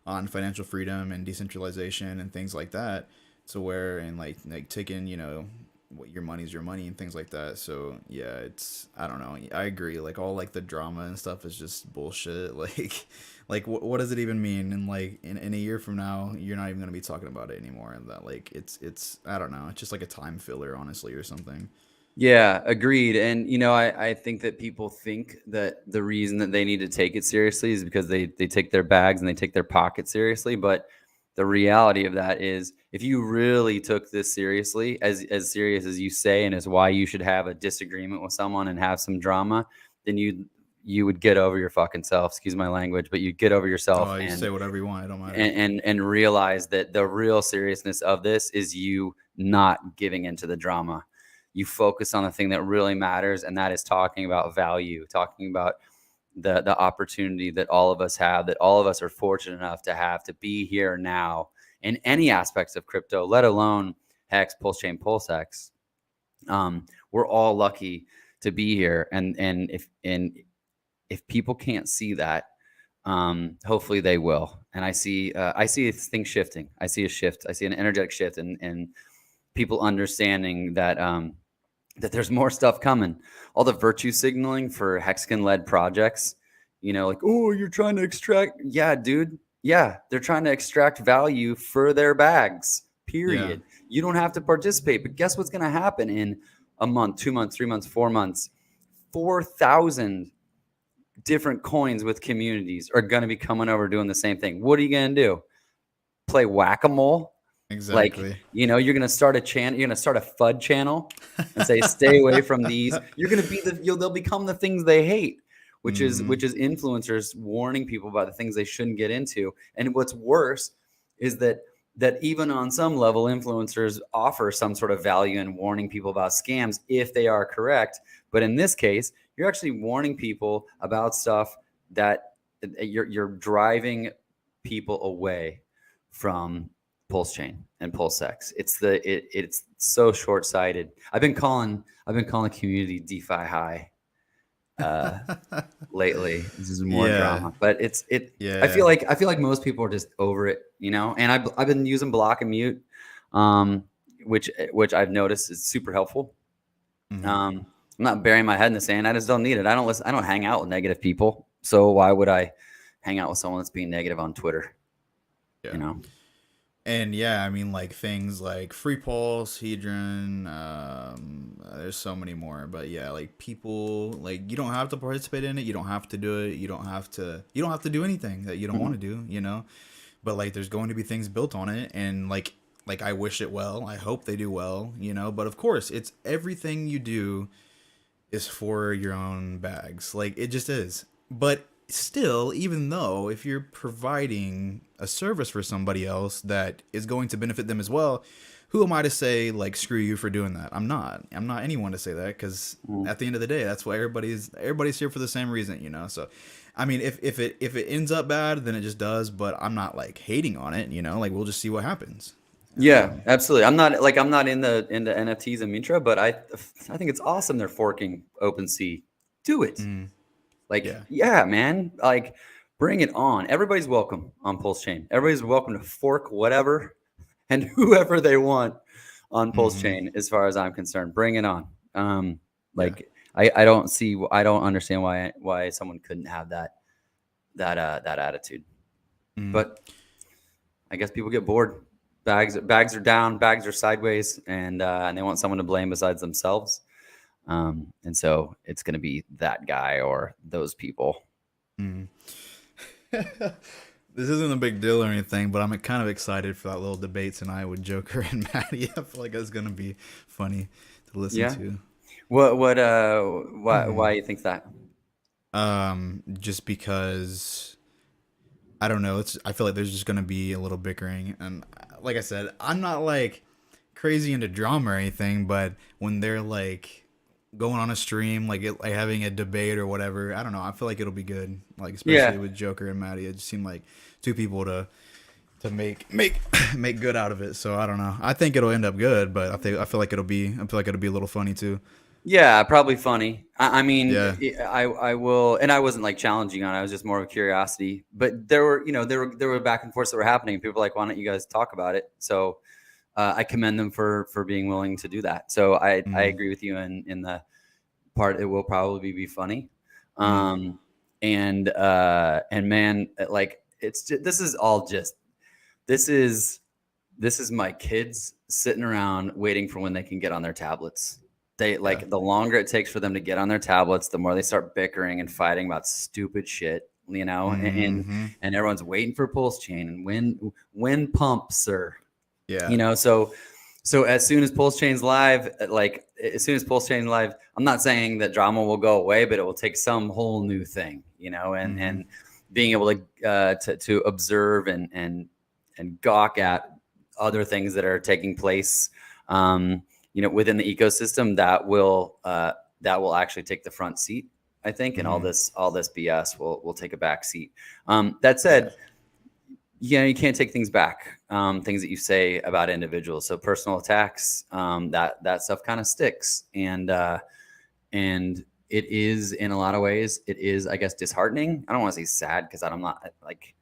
on financial freedom and decentralization and things like that. So where, and like taking, you know, what your money's your money and things like that. So yeah, it's, I don't know, I agree. Like, all like the drama and stuff is just bullshit. Like what does it even mean? And like in a year from now, you're not even gonna be talking about it anymore. And that, like, it's I don't know, it's just like a time filler, honestly, or something. Yeah, agreed. And you know, I think that people think that the reason that they need to take it seriously is because they take their bags and they take their pocket seriously. But the reality of that is, if you really took this seriously, as serious as you say, and as why you should have a disagreement with someone and have some drama, then you would get over your fucking self. Excuse my language, but you'd get over yourself Oh, you say whatever you want, I don't matter. and realize that the real seriousness of this is you not giving into the drama. You focus on the thing that really matters, and that is talking about value, talking about the opportunity that all of us have, that all of us are fortunate enough to have, to be here now in any aspects of crypto, let alone Hex, Pulse Chain, PulseX. We're all lucky to be here, and if people can't see that, hopefully they will. And I see things shifting. I see a shift. I see an energetic shift, and people understanding that that there's more stuff coming. All the virtue signaling for Hexagon-led projects, you know, like, oh, you're trying to extract. Yeah, dude. Yeah, they're trying to extract value for their bags, period. Yeah. You don't have to participate. But guess what's going to happen in a month, 2 months, 3 months, 4 months? 4,000 different coins with communities are going to be coming over doing the same thing. What are you going to do? Play whack-a-mole? Exactly. Like, you know, you're going to start a channel, you're going to start a FUD channel and say, stay away from these. You're going to be they'll become the things they hate, which is influencers warning people about the things they shouldn't get into. And what's worse is that even on some level, influencers offer some sort of value in warning people about scams if they are correct. But in this case, you're actually warning people about stuff that you're driving people away from Pulse Chain and PulseX. It's so short-sighted. I've been calling community DeFi high lately. This is more drama, but I feel like most people are just over it, you know. And I've been using block and mute, which I've noticed is super helpful. I'm not burying my head in the sand. I just don't need it. I don't hang out with negative people. So why would I hang out with someone that's being negative on Twitter? Yeah. You know. And yeah, I mean, like, things like Free Pulse, Hedron, there's so many more. But yeah, like, people, like, you don't have to participate in it. You don't have to do it. You don't have to do anything that you don't want to do, you know. But like, there's going to be things built on it, and like I wish it well. I hope they do well, you know. But of course, it's everything you do is for your own bags. Like, it just is. But still, even though if you're providing a service for somebody else that is going to benefit them as well, who am I to say, like, screw you for doing that? I'm not anyone to say that, because at the end of the day, that's why everybody's here for the same reason, you know. So I mean, if it ends up bad, then it just does, but I'm not like hating on it, you know. Like, we'll just see what happens. Yeah, absolutely. I'm not into NFTs and Mitra, but I think it's awesome they're forking OpenSea. Do it. Like, yeah, man, like, bring it on. Everybody's welcome on Pulse Chain. Everybody's welcome to fork whatever and whoever they want on Pulse Chain, as far as I'm concerned. Bring it on. I don't understand why someone couldn't have that attitude. But I guess people get bored. Bags are down, bags are sideways, and they want someone to blame besides themselves. And so it's going to be that guy or those people. This isn't a big deal or anything, but I'm kind of excited for that little debate tonight with Joker and Maddie. I feel like that's gonna be funny to listen to. Why you think that? Just because I don't know. I feel like there's just gonna be a little bickering, and like I said, I'm not like crazy into drama or anything, but when they're like going on a stream, like having a debate or whatever, I don't know. I feel like it'll be good, like especially with Joker and Maddie. It just seemed like two people to make good out of it. So I don't know. I think it'll end up good, but I feel like it'll be a little funny too. Yeah, probably funny. I mean, Yeah. I will, and I wasn't like challenging on it. I was just more of a curiosity. But there were back and forths that were happening. People were like, why don't you guys talk about it? So I commend them for being willing to do that. So I agree with you in the part. It will probably be funny. And man, like this is my kids sitting around waiting for when they can get on their tablets. The longer it takes for them to get on their tablets, the more they start bickering and fighting about stupid shit, and everyone's waiting for Pulse Chain and when pumps or, so as soon as Pulse Chain's live, I'm not saying that drama will go away, but it will take some whole new thing, and being able to observe and gawk at other things that are taking place, within the ecosystem that will actually take the front seat, I think, and all this BS will take a back seat. That said, you can't take things back, things that you say about individuals. So personal attacks, that stuff kind of sticks, and it is in a lot of ways. It is, I guess, disheartening. I don't want to say sad because I'm not like,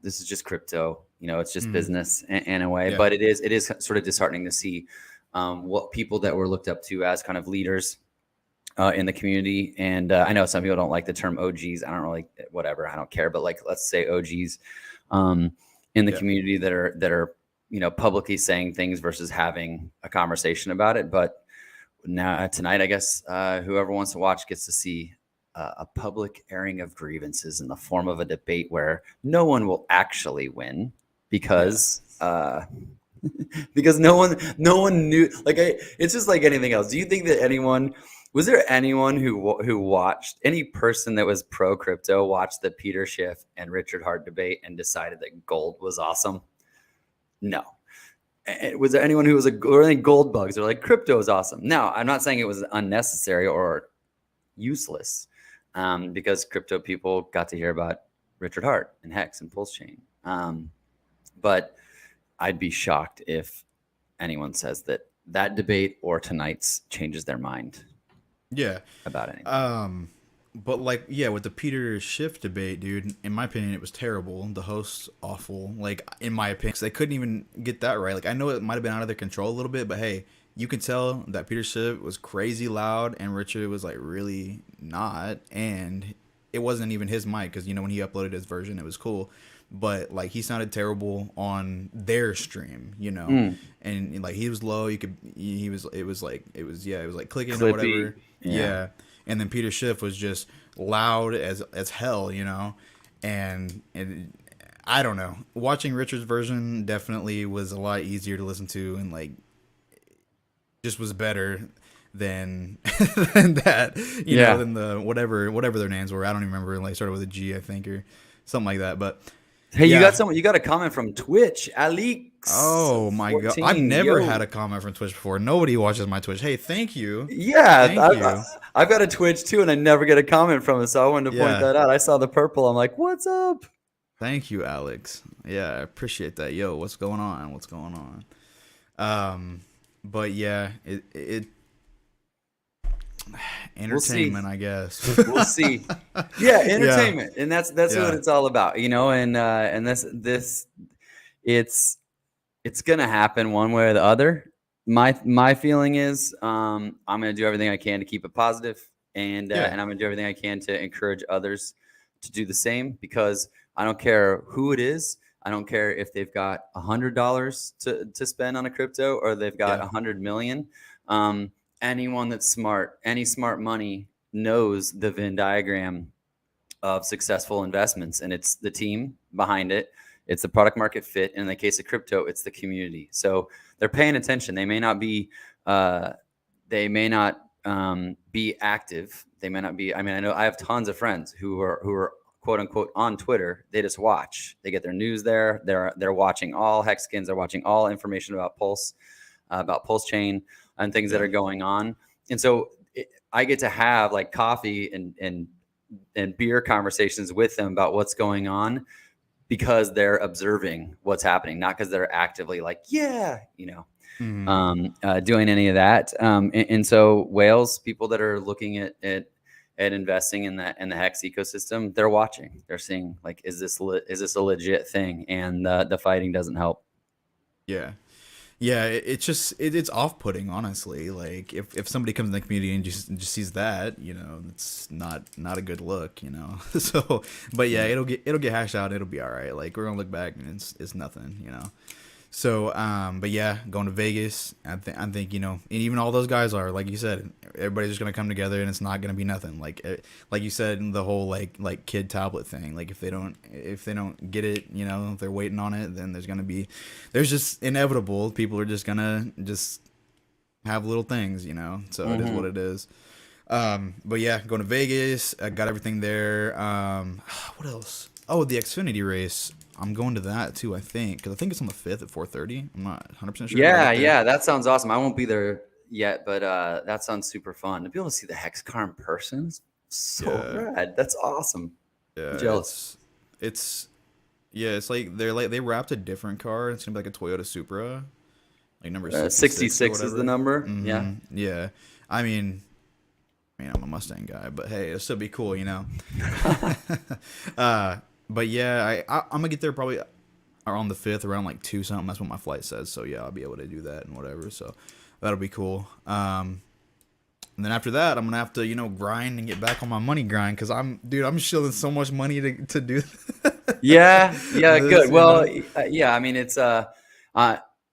this is just crypto. It's just business in a way, but it is sort of disheartening to see what people that were looked up to as kind of leaders in the community. And I know some people don't like the term OGs. I don't really, whatever, I don't care. But like, let's say OGs in the community that are publicly saying things versus having a conversation about it. But now tonight, I guess whoever wants to watch gets to see a public airing of grievances in the form of a debate where no one will actually win because because no one knew. Like, it's just like anything else. Do you think that was there anyone who watched, any person that was pro crypto watched the Peter Schiff and Richard Hart debate and decided that gold was awesome? No. Was there anyone who was or any gold bugs or like crypto is awesome? No, I'm not saying it was unnecessary or useless, because crypto people got to hear about Richard Hart and Hex and Pulse Chain. But I'd be shocked if anyone says that debate or tonight's changes their mind. Yeah. About anything. But like, with the Peter Schiff debate, dude, in my opinion, it was terrible. The host's awful. Like, in my opinion, 'cause they couldn't even get that right. Like, I know it might have been out of their control a little bit, but hey, you can tell that Peter Schiff was crazy loud and Richard was like really not. And it wasn't even his mic, because when he uploaded his version, it was cool. But like, he sounded terrible on their stream, and like, he was low. It was like clicking Clippy. or whatever. Yeah. And then Peter Schiff was just loud as hell, and I don't know. Watching Richard's version definitely was a lot easier to listen to, and like, just was better than that, than the whatever their names were. I don't even remember. Like, started with a G, I think, or something like that. But hey, you got a comment from Twitch, Alex. Oh my God, I've never had a comment from Twitch before. Nobody watches my Twitch. Hey, thank you. Yeah, I've got a Twitch too, and I never get a comment from it, so I wanted to point that out. I saw the purple. I'm like, what's up? Thank you, Alex. Yeah, I appreciate that. Yo, what's going on? But yeah, it entertainment, we'll I guess. We'll see. Yeah, entertainment, and that's what it's all about, and this it's gonna happen one way or the other. my feeling is I'm going to do everything I can to keep it positive, and Yeah. and I'm going to do everything I can to encourage others to do the same, because I don't care who it is. I don't care if they've got $100 to spend on a crypto or they've got Yeah. 100 million. Anyone that's smart, any smart money knows the Venn diagram of successful investments, and it's the team behind it, it's the product market fit, and in the case of crypto, it's the community. So they're paying attention. They may not be be active. They may not be. I mean, I know I have tons of friends who are quote unquote on Twitter. They just watch. They get their news there. They're watching all Hexkins. They're watching all information about Pulse Chain and things that are going on. And so I get to have like coffee and beer conversations with them about what's going on, because they're observing what's happening, not because they're actively like, yeah, doing any of that. And so whales, people that are looking at investing in the Hex ecosystem, they're watching, they're seeing like, is this a legit thing? And the fighting doesn't help. Yeah. Yeah, it's off-putting, honestly. Like if somebody comes in the community and just sees that, it's not a good look, So, but yeah, it'll get hashed out. It'll be all right. Like we're gonna look back and it's nothing. So, but yeah, going to Vegas, I think, and even all those guys are, like you said, everybody's just gonna come together and it's not gonna be nothing. Like you said, the whole like kid tablet thing. Like if they don't get it, if they're waiting on it, then there's just inevitable. People are just gonna just have little things, So it is what it is. But yeah, going to Vegas, I got everything there. What else? Oh, the Xfinity race. I'm going to that too, I think, because I think it's on the 5th at 4:30. I'm not 100% sure. Yeah, that sounds awesome. I won't be there yet, but that sounds super fun to be able to see the Hex car in person. So rad. That's awesome. Yeah, I'm jealous. It's like they wrapped a different car. It's gonna be like a Toyota Supra, like number 66 is the number. Mm-hmm. Yeah. I mean, I'm a Mustang guy, but hey, it'll still be cool, But yeah, I'm gonna get there probably on the 5th around like 2 something. That's what my flight says. So yeah, I'll be able to do that and whatever. So that'll be cool. And then after that, I'm gonna have to grind and get back on my money grind, because I'm shilling so much money to do. Yeah, good. Well, yeah. I mean, it's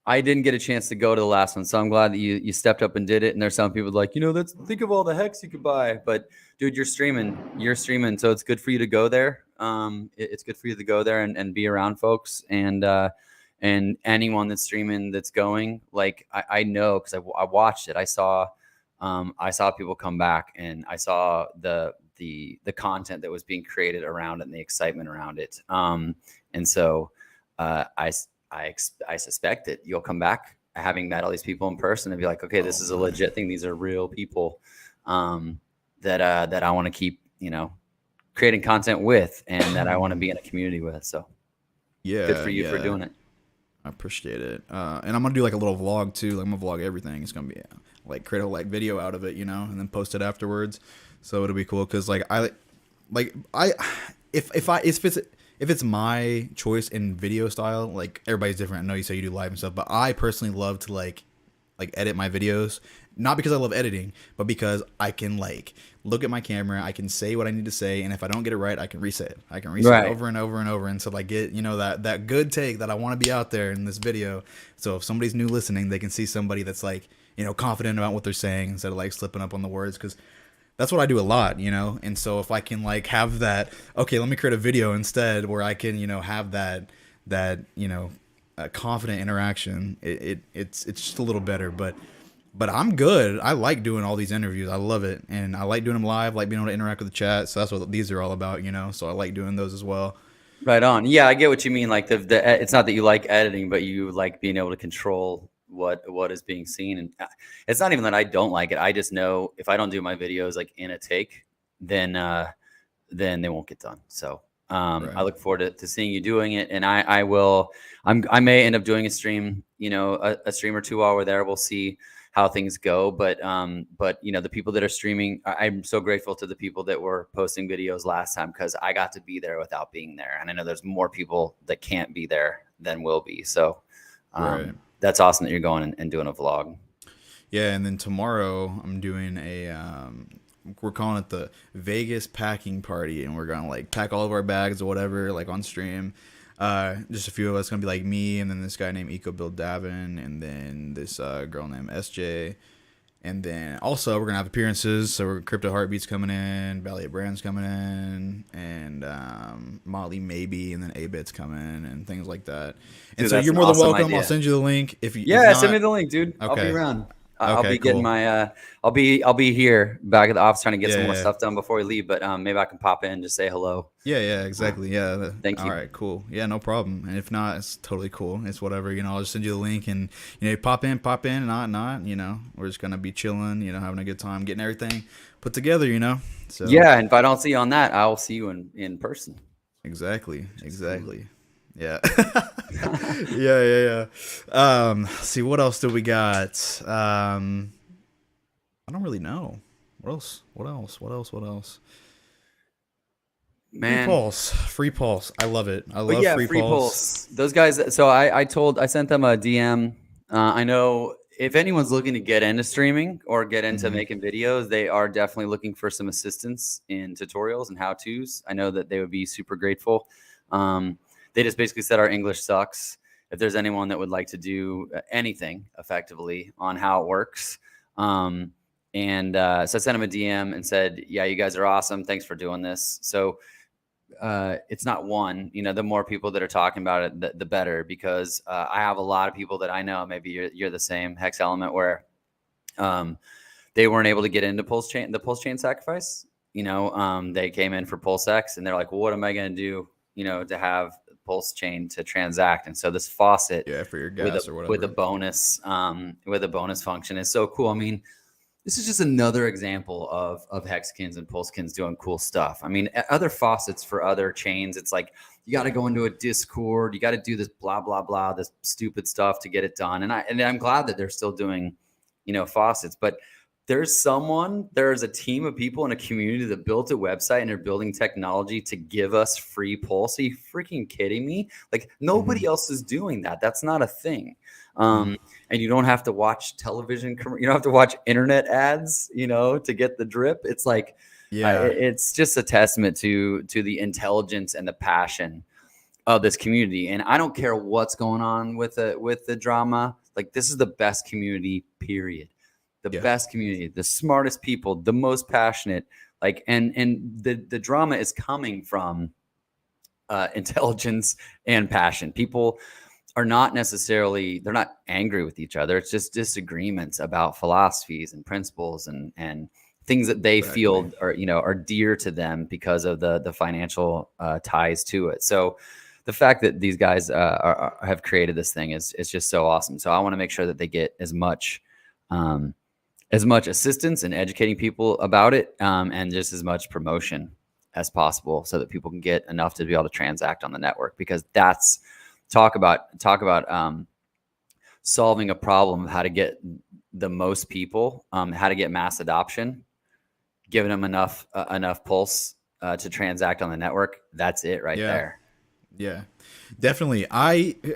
I didn't get a chance to go to the last one, so I'm glad that you stepped up and did it. And there's some people like, think of all the Hex you could buy. But dude, you're streaming, so it's good for you to go there. It's good for you to go there and be around folks, and anyone that's streaming that's going, like I know, because I watched it. I saw people come back, and I saw the content that was being created around it and the excitement around it. And so I suspect that you'll come back having met all these people in person and be like, okay, this is a legit thing. These are real people that I want to keep, creating content with, and that I want to be in a community with. So yeah, good for you for doing it. I appreciate it. And I'm gonna do like a little vlog too. Like I'm gonna vlog everything. It's gonna be like create a video out of it, and then post it afterwards. So it'll be cool, because if it's my choice in video style, like everybody's different. I know you say you do live and stuff, but I personally love to like edit my videos, not because I love editing, but because I can look at my camera, I can say what I need to say, and if I don't get it right, I can reset it. I can reset it over and over and over until I get that good take that I want to be out there in this video. So if somebody's new listening, they can see somebody that's confident about what they're saying instead of slipping up on the words, because that's what I do a lot, and so if I can have that, okay, let me create a video instead where I can have that confident interaction, it's just a little better. But I'm good. I like doing all these interviews. I love it, and I like doing them live, like being able to interact with the chat. So that's what these are all about, so I like doing those as well. Right on. Yeah, I get what you mean. Like it's not that you like editing, but you like being able to control what is being seen. And it's not even that I don't like it. I just know if I don't do my videos in a take, then they won't get done. So I look forward to seeing you doing it, and I may end up doing a stream, a stream or two while we're there. We'll see how things go, but the people that are streaming, I'm so grateful to the people that were posting videos last time, because I got to be there without being there, and I know there's more people that can't be there than will be. So that's awesome that you're going and doing a vlog. Yeah, and then tomorrow I'm doing we're calling it the Vegas packing party, and we're gonna like pack all of our bags or whatever, like on stream. Just a few of us gonna be like me, and then this guy named Eco Bill Davin, and then this girl named SJ, and then also we're gonna have appearances. So we're Crypto Heartbeats coming in, Valiant Brands coming in, and Motley maybe, and then A Bits coming, and things like that. And Dude, so that's you're an more than awesome welcome. I'll idea. send you the link if Yeah, send me not. the link, dude. I'll be Okay. around. I'll Okay. be getting Cool. my I'll be here back at the office trying to get Yeah. some more Yeah. stuff done before we leave, but maybe I can pop in and just say hello. Yeah, yeah, exactly. Yeah. Thank All you. right, cool. Yeah, no problem. And if not, it's totally cool. It's whatever. I'll just send you the link, and pop in, not. We're just gonna be chilling. Having a good time, getting everything put together. So Yeah, and if I don't see you on that, I will see you in person. exactly. Yeah. Yeah. Let's see, what else do we got? I don't really know. What else? Man. Free Pulse. I love it. I But love yeah, Free Free Pulse. Pulse. Those guys. So I sent them a DM. I know if anyone's looking to get into streaming or get into Mhm. making videos, they are definitely looking for some assistance in tutorials and how tos. I know that they would be super grateful. They just basically said our English sucks. If there's anyone that would like to do anything effectively on how it works. So I sent them a DM and said, yeah, you guys are awesome. Thanks for doing this. So it's not one, the more people that are talking about it, the better, because I have a lot of people that I know, maybe you're the same, Hex Element, where they weren't able to get into the pulse chain sacrifice. They came in for PulseX and they're like, well, what am I going to do, to have pulse chain to transact? And so this faucet, Yeah, for your gas or whatever. with a bonus function is so cool. I mean, this is just another example of Hexkins and Pulsekins doing cool stuff. I mean, other faucets for other chains, it's like you got to go into a Discord, you got to do this blah blah blah, this stupid stuff to get it done. And I'm glad that they're still doing, faucets. But there's a team of people in a community that built a website and are building technology to give us free Pulse. Are you freaking kidding me? Like nobody else is doing that. That's not a thing. And you don't have to watch television. You don't have to watch internet ads, to get the drip. It's like, it's just a testament to the intelligence and the passion of this community. And I don't care what's going on with the drama. Like this is the best community, period. The best community, the smartest people, the most passionate, like, and the drama is coming from intelligence and passion. People are not necessarily, they're not angry with each other. It's just disagreements about philosophies and principles and things that they feel are dear to them because of the financial ties to it. So the fact that these guys have created this thing is just so awesome. So I want to make sure that they get as much assistance in educating people about it, and just as much promotion as possible, so that people can get enough to be able to transact on the network. Because that's talk about solving a problem of how to get the most people, how to get mass adoption, giving them enough pulse to transact on the network. That's it right there. Yeah, definitely.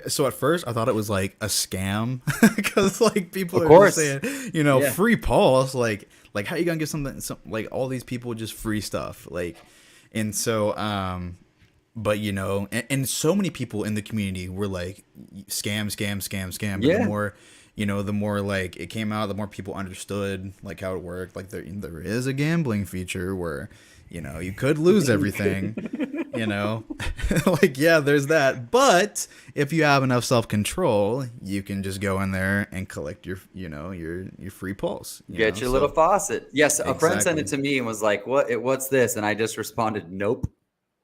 So at first I thought it was like a scam because like people are just saying, free Pulse, like how you gonna get something, like all these people just free stuff, like, and so but and so many people in the community were like scam. But the more like it came out, the more people understood like how it worked. Like there is a gambling feature where you could lose everything. Like, yeah, there's that. But if you have enough self-control, you can just go in there and collect your free Pulse. Get your little faucet. Yes, a friend sent it to me and was like, what's this? And I just responded, nope.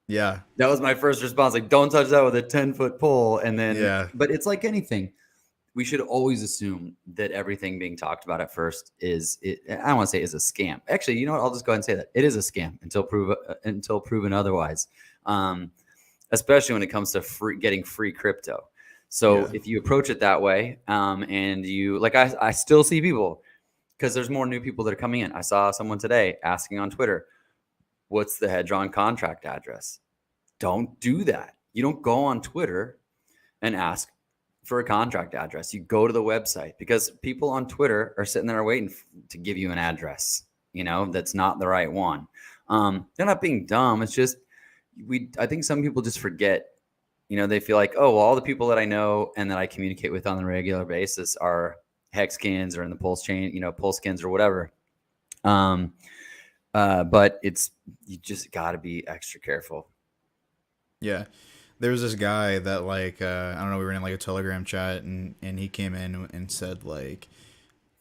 Yeah. That was my first response. Like, don't touch that with a 10-foot pole. And then, but it's like anything. We should always assume that everything being talked about at first I don't want to say is a scam. Actually, you know what? I'll just go ahead and say that it is a scam until proven otherwise. Especially when it comes to getting free crypto. So if you approach it that way, and you like, I still see people, because there's more new people that are coming in. I saw someone today asking on Twitter, what's the Hedron contract address? Don't do that. You don't go on Twitter and ask for a contract address. You go to the website, because people on Twitter are sitting there waiting to give you an address, that's not the right one. They're not being dumb. It's just, I think some people just forget, they feel like, oh, well, all the people that I know and that I communicate with on a regular basis are Hexkins or in the Pulse chain, Pulsekins or whatever. But you just got to be extra careful. Yeah. There was this guy that like I don't know, we were in like a Telegram chat and he came in and said like,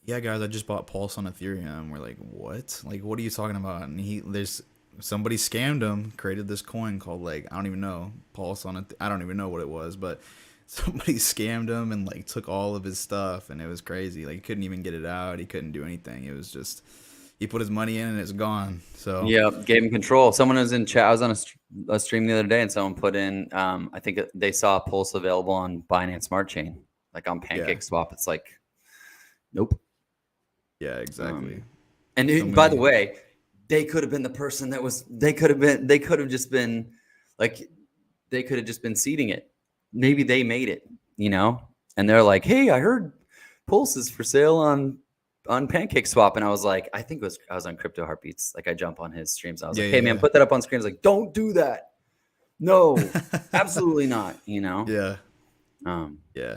yeah guys, I just bought Pulse on Ethereum. We're like, what? Like, what are you talking about? And there's somebody scammed him, created this coin called like, I don't even know, Pulse on it. I don't even know what it was, but somebody scammed him and like took all of his stuff, and it was crazy. Like, he couldn't even get it out. He couldn't do anything. It was just, he put his money in and it's gone. So yeah, gave him control. Someone was in chat. I was on a stream the other day, and someone put in, I think they saw Pulse available on Binance Smart Chain, like on PancakeSwap. It's like, nope. Yeah, exactly. And by the way, they could have been the person that was. They could have just been seeding it. Maybe they made it, and they're like, hey, I heard Pulse is for sale on PancakeSwap, and I was like, I was on Crypto Heartbeats. Like, I jump on his streams. I was like, hey man, put that up on screen. I was like, don't do that. No, absolutely not. Yeah. Yeah.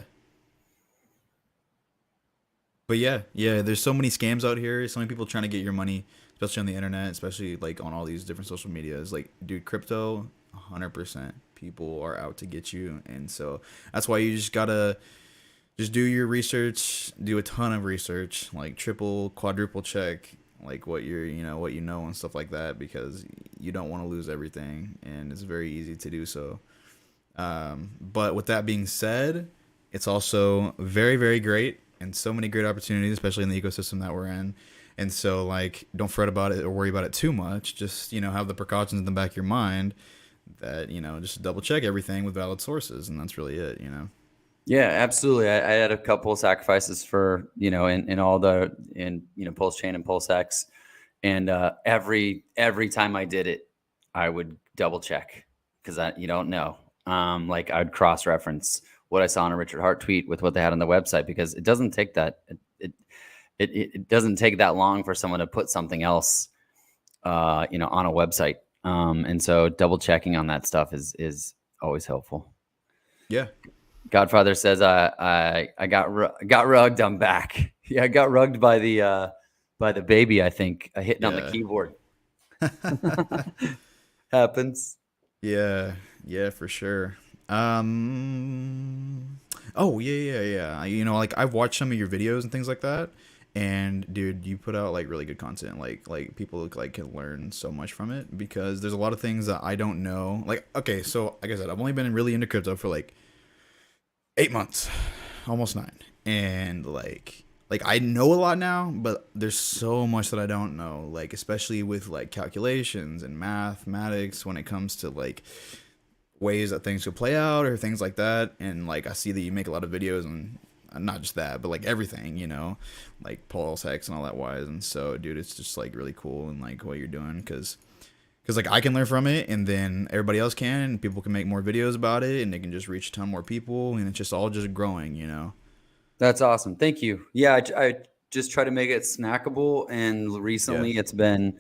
But yeah, there's so many scams out here. So many people trying to get your money, especially on the internet, especially like on all these different social medias. Like, dude, crypto, 100% people are out to get you. And so that's why you just gotta just do your research, do a ton of research, like triple, quadruple check like what what you know and stuff like that, because you don't want to lose everything, and it's very easy to do so. But with that being said, it's also very, very great and so many great opportunities, especially in the ecosystem that we're in. And so, like, don't fret about it or worry about it too much. Just, have the precautions in the back of your mind that, just double check everything with valid sources. And that's really it, Yeah, absolutely. I had a couple of sacrifices for, in Pulse Chain and PulseX. And every time I did it, I would double check, because you don't know. Like, I'd cross-reference what I saw on a Richard Hart tweet with what they had on the website, because it doesn't take that it doesn't take that long for someone to put something else on a website. And so double checking on that stuff is always helpful. Yeah. Godfather says I got rugged, I'm back. Yeah, I got rugged by the baby, I think, hitting on the keyboard. Happens. Yeah, for sure. Oh yeah. Like, I've watched some of your videos and things like that, and dude, you put out like really good content. Like people look like can learn so much from it, because there's a lot of things that I don't know. Like, okay, so like I said, I've only been really into crypto for like 8 months, almost 9, and like I know a lot now, but there's so much that I don't know. Like, especially with like calculations and mathematics when it comes to like ways that things could play out or things like that. And like, I see that you make a lot of videos, and not just that, but like everything, like Pulse, Hex, and all that wise. And so, dude, it's just like really cool, and like what you're doing, because like I can learn from it, and then everybody else can, and people can make more videos about it, and they can just reach a ton more people, and it's just all just growing, That's awesome. Thank you. Yeah, I just try to make it snackable, and recently it's been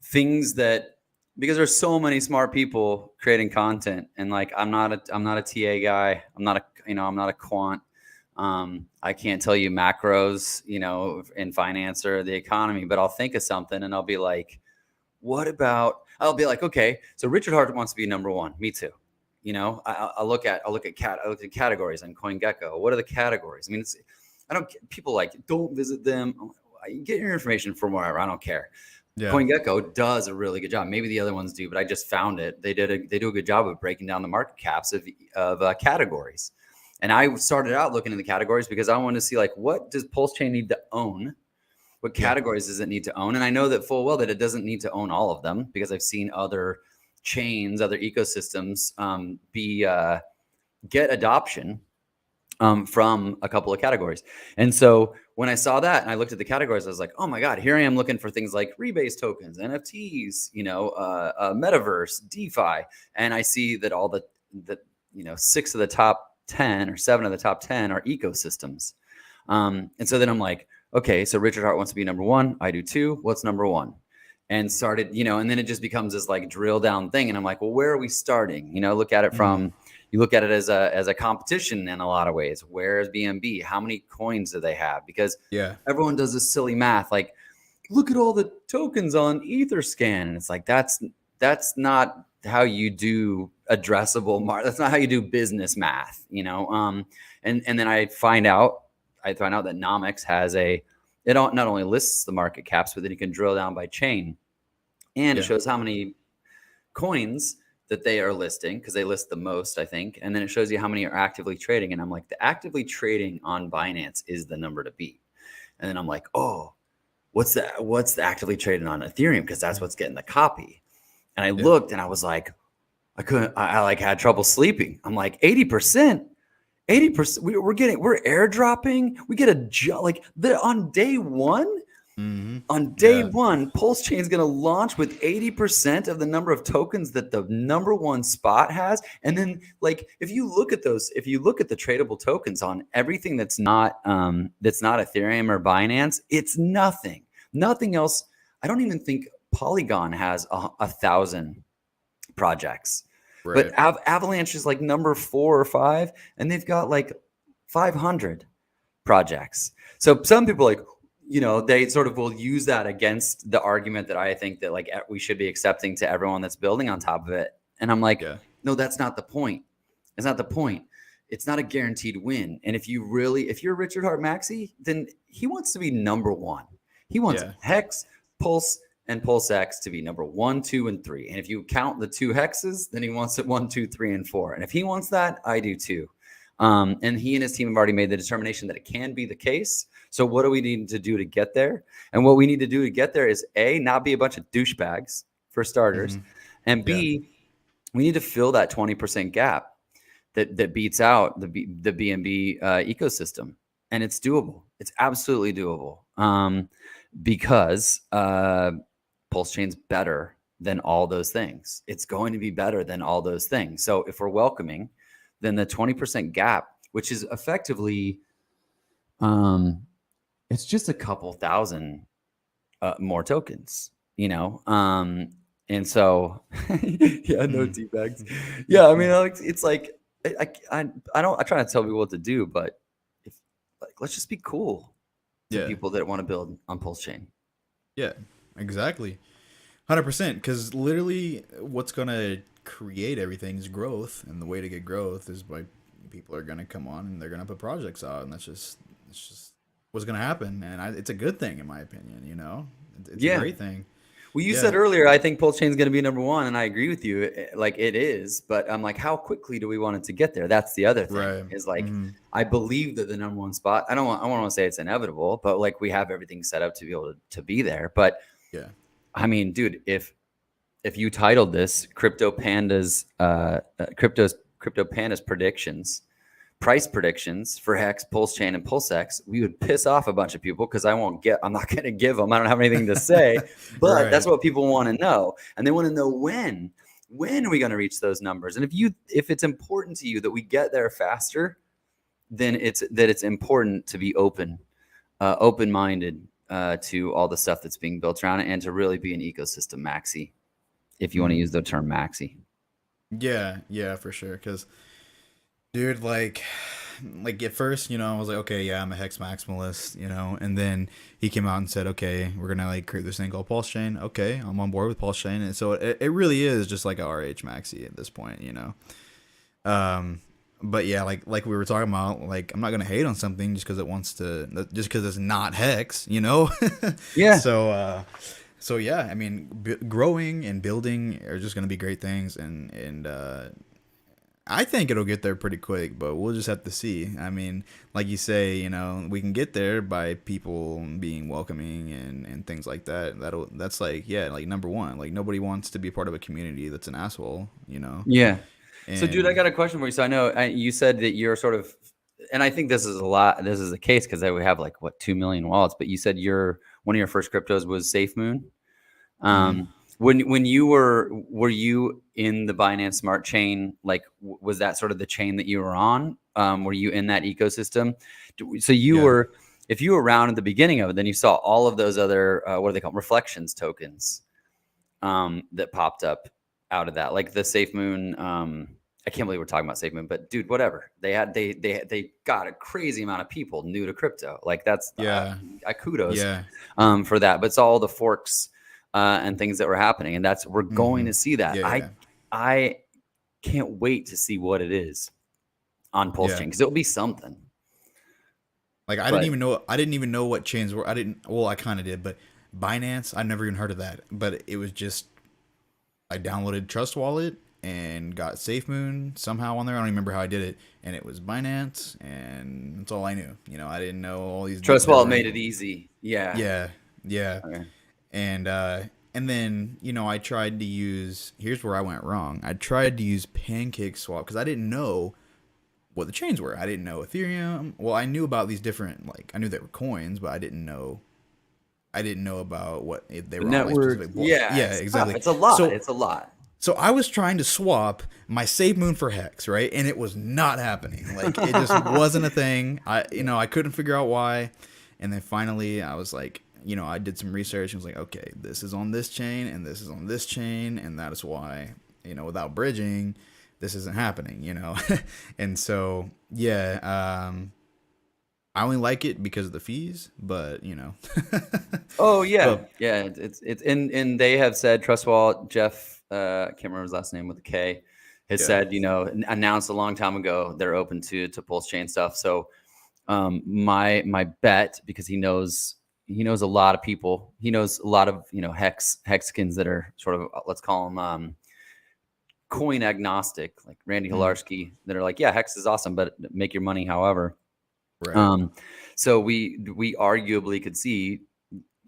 things that, because there's so many smart people creating content, and like I'm not a TA guy. I'm not a quant. I can't tell you macros, in finance or the economy, but I'll think of something and I'll be like, I'll be like, okay, so Richard Hart wants to be number one. Me too. I'll look at categories on CoinGecko. What are the categories? I mean, people like, don't visit them. Get your information from wherever. I don't care. Yeah. CoinGecko does a really good job. Maybe the other ones do, but I just found it. They do a good job of breaking down the market caps of categories. And I started out looking at the categories because I wanted to see, like, what does Pulse Chain need to own? What categories does it need to own? And I know that full well that it doesn't need to own all of them, because I've seen other chains, other ecosystems get adoption from a couple of categories. And so when I saw that and I looked at the categories, I was like, oh my God, here I am looking for things like rebase tokens, NFTs, metaverse, DeFi. And I see that all the 6 of the top 10 or 7 of the top 10 are ecosystems. And so then I'm like, okay, so Richard Hart wants to be number one. I do too. What's number one? And started, and then it just becomes this like drill down thing. And I'm like, well, where are we starting? Look at it from, you look at it as a competition in a lot of ways. Where is BNB? How many coins do they have? Because everyone does this silly math. Like, look at all the tokens on Etherscan. And it's like, that's not how you do addressable that's not how you do business math, and then I find out that Nomics has it not only lists the market caps, but then you can drill down by chain, and it shows how many coins that they are listing, because they list the most, I think, and then it shows you how many are actively trading. And I'm like, the actively trading on Binance is the number to beat. And then I'm like, oh, what's the actively trading on Ethereum, because that's what's getting the copy. And I looked and I was like, I like had trouble sleeping. I'm like, 80%, we're airdropping. We get on day one. On day one, Pulse Chain is going to launch with 80% of the number of tokens that the number one spot has. And then, like, if you look at the tradable tokens on everything that's not Ethereum or Binance, it's nothing else. I don't even think Polygon has 1,000 projects, right. But Avalanche is like number 4 or 5, and they've got like 500 projects. So some people they sort of will use that against the argument that I think that like we should be accepting to everyone that's building on top of it. And I'm like, no, that's not the point. It's not the point. It's not a guaranteed win. And if you're Richard Hart Maxi, then he wants to be number one. He wants Hex, Pulse, and PulseX to be number 1, 2, and 3. And if you count the 2 hexes, then he wants it 1, 2, 3, and 4. And if he wants that, I do too. And he and his team have already made the determination that it can be the case. So what do we need to do to get there? And what we need to do to get there is A, not be a bunch of douchebags for starters. And B, we need to fill that 20% gap that beats out the BNB ecosystem. And it's doable. It's absolutely doable. Because Pulse Chain's better than all those things. It's going to be better than all those things. So if we're welcoming, then the 20% gap, which is effectively, it's just a couple thousand more tokens, and so no D-bags. Yeah, I mean, it's like I try not to tell people what to do, but let's just be cool to people that want to build on Pulse Chain. Yeah, exactly. 100%. Because literally what's going to create everything is growth. And the way to get growth is by people are going to come on and they're going to put projects out. And it's just what's going to happen. And it's a good thing, in my opinion, It's a great thing. Well, you said earlier, I think Pulse Chain is going to be number one, and I agree with you. Like, it is, but I'm like, how quickly do we want it to get there? That's the other thing. Right. Is like, I believe that the number one spot. I want to say it's inevitable, but like we have everything set up to be able to be there. But I mean, dude, if you titled this Crypto Panda's predictions, price predictions for Hex, Pulse Chain, and PulseX, we would piss off a bunch of people because I'm not going to give them. I don't have anything to say, but that's what people want to know. And they want to know when are we going to reach those numbers? And if it's important to you that we get there faster, then it's important to be open-minded to all the stuff that's being built around it, and to really be an ecosystem maxi, if you want to use the term maxi. Yeah, for sure. Because, dude, like at first, I was like, okay, I'm a Hex maximalist, and then he came out and said, okay, we're gonna like create this thing called Pulse Chain. Okay, I'm on board with Pulse Chain, and so it really is just like a RH maxi at this point, But yeah, like we were talking about, like I'm not gonna hate on something just because it's not Hex, Yeah. So yeah, I mean, growing and building are just gonna be great things, and I think it'll get there pretty quick, but we'll just have to see. I mean, like you say, we can get there by people being welcoming and things like that. That's like number one. Like, nobody wants to be part of a community that's an asshole, Yeah. So, dude, I got a question for you. So I know you said that you're sort of, and I think this is the case because we have 2 million wallets, but you said one of your first cryptos was SafeMoon. When you were you in the Binance Smart Chain, was that sort of the chain that you were on? Were you in that ecosystem? So you Yeah. were, if you were around at the beginning of it, then you saw all of those other, what are they called? Reflections tokens that popped up out of that, like the SafeMoon. I can't believe we're talking about SafeMoon, but dude, whatever. They got a crazy amount of people new to crypto. Like that's Yeah. kudos Yeah. for that. But it's all the forks and things that were happening, and we're going to see that. Yeah. I can't wait to see what it is on Pulse Chain, because it'll be something. Like I didn't even know what chains were. Well, I kind of did, but Binance, I never even heard of that. But it was just, I downloaded Trust Wallet and got SafeMoon somehow on there. I don't even remember how I did it. And it was Binance, and that's all I knew. You know, I didn't know all these. Trust Wallet made it easy. Yeah. Yeah. Okay. And then, you know, I tried to use, here's where I went wrong. I tried to use PancakeSwap because I didn't know what the chains were. I didn't know Ethereum. Well, I knew about these different, like, I knew they were coins, but I didn't know about what if they were Network. on like specific blocks. Yeah, exactly. It's a lot. So, It's a lot. So I was trying to swap my SafeMoon for Hex, right? And it was not happening. Like it just wasn't a thing. I couldn't figure out why. And then finally I was like, you know, I did some research and was like, okay, this is on this chain and this is on this chain, and that is why, you know, without bridging, this isn't happening, you know. And so, yeah, I only like it because of the fees, but you know. Oh yeah, yeah. It's and they have said Trust Wallet, Jeff, I can't remember his last name with a K, has said, you know, announced a long time ago they're open to Pulse Chain stuff. So my bet, because he knows a lot of people, he knows a lot of, you know, hexkins that are sort of, let's call them coin agnostic, like Randy Hilarski, that are like, yeah, Hex is awesome, but make your money however. Right. So we arguably could see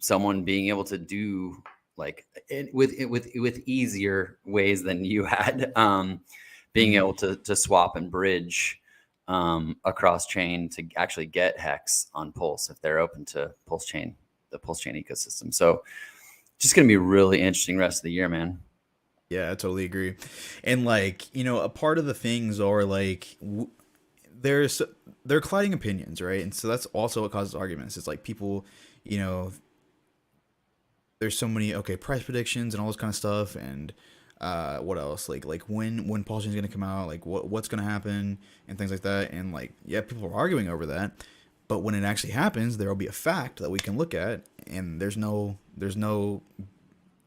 someone being able to do like with easier ways than you had, being able to swap and bridge across chain to actually get Hex on Pulse if they're open to Pulse Chain, the Pulse Chain ecosystem. So just going to be a really interesting rest of the year, man. Yeah, I totally agree. And like, you know, a part of the things are like, they're colliding opinions, right? And so that's also what causes arguments. It's like people, you know, there's so many price predictions and all this kind of stuff, and what else? Like when Pulse Chain is gonna come out, like what's gonna happen and things like that. And like, yeah, people are arguing over that, but when it actually happens, there will be a fact that we can look at, and there's no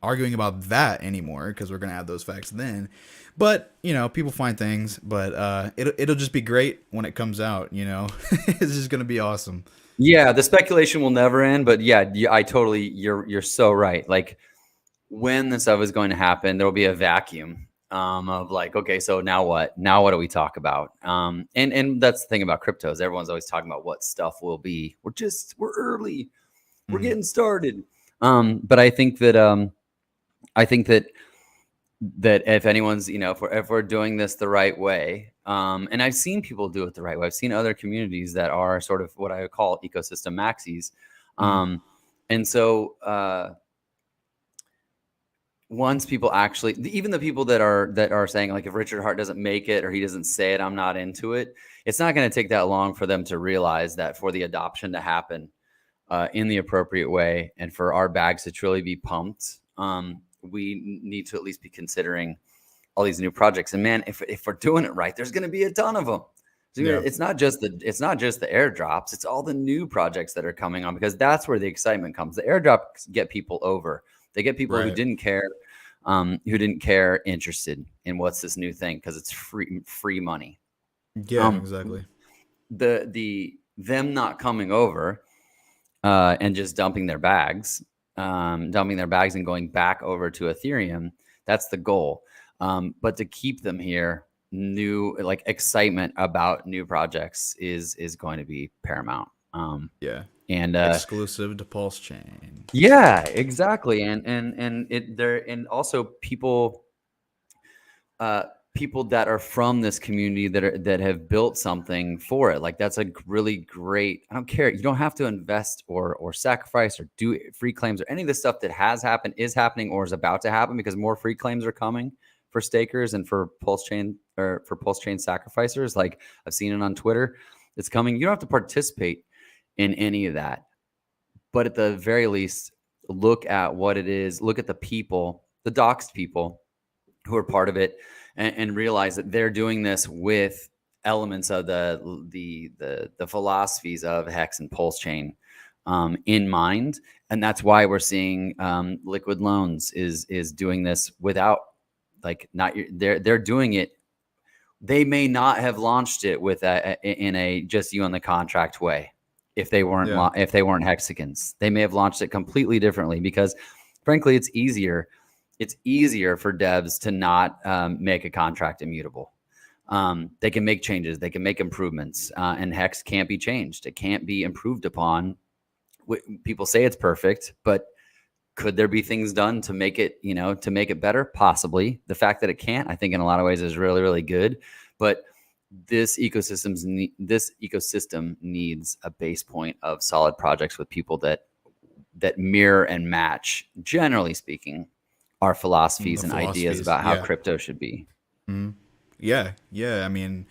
arguing about that anymore because we're gonna have those facts then. But you know, people find things, but it'll just be great when it comes out. You know, it's just gonna be awesome. Yeah, the speculation will never end. But yeah, I totally, you're so right. Like when this stuff is going to happen, there will be a vacuum of like, okay, so now what? Now what do we talk about? And that's the thing about cryptos. Everyone's always talking about what stuff will be. We're early. We're getting started. But I think that that if anyone's, you know, if we're doing this the right way, and I've seen people do it the right way. I've seen other communities that are sort of what I would call ecosystem maxis. And so once people actually, even the people that are saying like, if Richard Heart doesn't make it or he doesn't say it, I'm not into it. It's not going to take that long for them to realize that for the adoption to happen in the appropriate way, and for our bags to truly be pumped, we need to at least be considering all these new projects. And man, if we're doing it right, there's going to be a ton of them. It's not just the airdrops. It's all the new projects that are coming on, because that's where the excitement comes. The airdrops get people over. They get people who didn't care interested in what's this new thing, because it's free money. Yeah, exactly. Them not coming over and just dumping their bags and going back over to Ethereum, that's the goal. But to keep them here, new, like, excitement about new projects is going to be paramount. And exclusive to Pulse Chain. Yeah, exactly. And also people that are from this community that have built something for it. Like, that's a really great, I don't care. You don't have to invest or sacrifice or do free claims or any of the stuff that has happened, is happening, or is about to happen, because more free claims are coming for stakers and for pulse chain or for pulse chain sacrificers. Like I've seen it on Twitter. It's coming. You don't have to participate in any of that. But at the very least, look at what it is, look at the people, the doxed people who are part of it, and realize that they're doing this with elements of the philosophies of Hex and Pulse Chain in mind. And that's why we're seeing Liquid Loans is doing this without, like, not they're doing it. They may not have launched it with in a just you on the contract way. If they weren't hexagons, they may have launched it completely differently, because frankly, it's easier. It's easier for devs to not make a contract immutable. They can make changes, they can make improvements, and Hex can't be changed. It can't be improved upon. People say it's perfect, but could there be things done to make it, to make it better? Possibly. The fact that it can't, I think in a lot of ways is really, really good. But this ecosystem needs a base point of solid projects with people that mirror and match, generally speaking, our philosophies and ideas about how crypto should be. Mm-hmm. Yeah. I mean,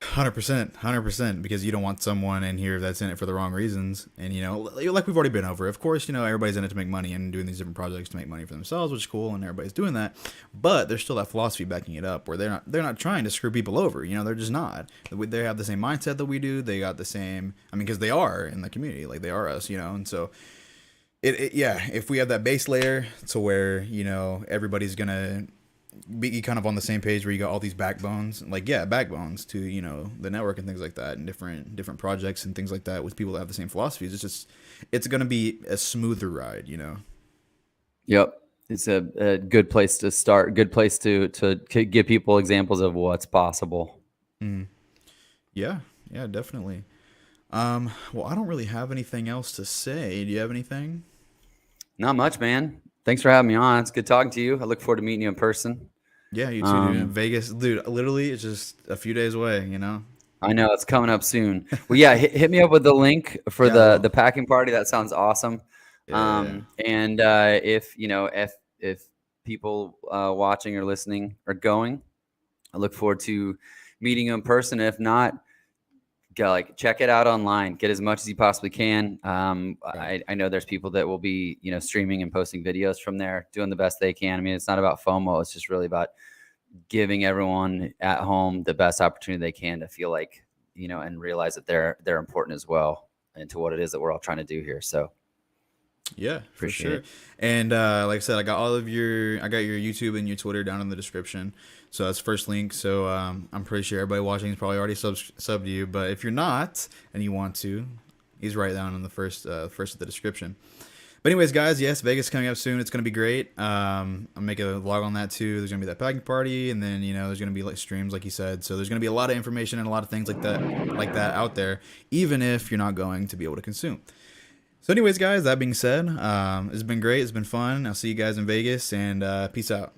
100%, because you don't want someone in here that's in it for the wrong reasons. And, like we've already been over, of course, everybody's in it to make money and doing these different projects to make money for themselves, which is cool, and everybody's doing that. But there's still that philosophy backing it up, where they're not trying to screw people over. They're just not. They have the same mindset that we do. They got the same, because they are in the community, like they are us, and so if we have that base layer to where, everybody's gonna be kind of on the same page, where you got all these backbones to the network and things like that, and different projects and things like that with people that have the same philosophies. It's gonna be a smoother ride. Yep, it's a good place to start. Good place to give people examples of what's possible. Yeah, definitely. Well, I don't really have anything else to say. Do you have anything? Not much, man. Thanks for having me on. It's good talking to you. I look forward to meeting you in person. Yeah, you too, dude. Vegas, dude. Literally, it's just a few days away. I know it's coming up soon. Well, yeah, hit me up with the link for the packing party. That sounds awesome. And if people watching or listening are going, I look forward to meeting you in person. If not, check it out online. Get as much as you possibly can. I know there's people that will be, streaming and posting videos from there, doing the best they can. It's not about FOMO. It's just really about giving everyone at home the best opportunity they can to feel like, and realize that they're important as well into what it is that we're all trying to do here. So yeah, for sure. And like I said, I got your YouTube and your Twitter down in the description. So that's first link. So I'm pretty sure everybody watching is probably already subbed to you. But if you're not and you want to, he's right down in the first of the description. But anyways, guys, yes, Vegas coming up soon. It's gonna be great. I'm making a vlog on that too. There's gonna be that packing party, and then there's gonna be like streams, like you said. So there's gonna be a lot of information and a lot of things like that out there, even if you're not going to be able to consume. So anyways, guys, that being said, it's been great. It's been fun. I'll see you guys in Vegas, and peace out.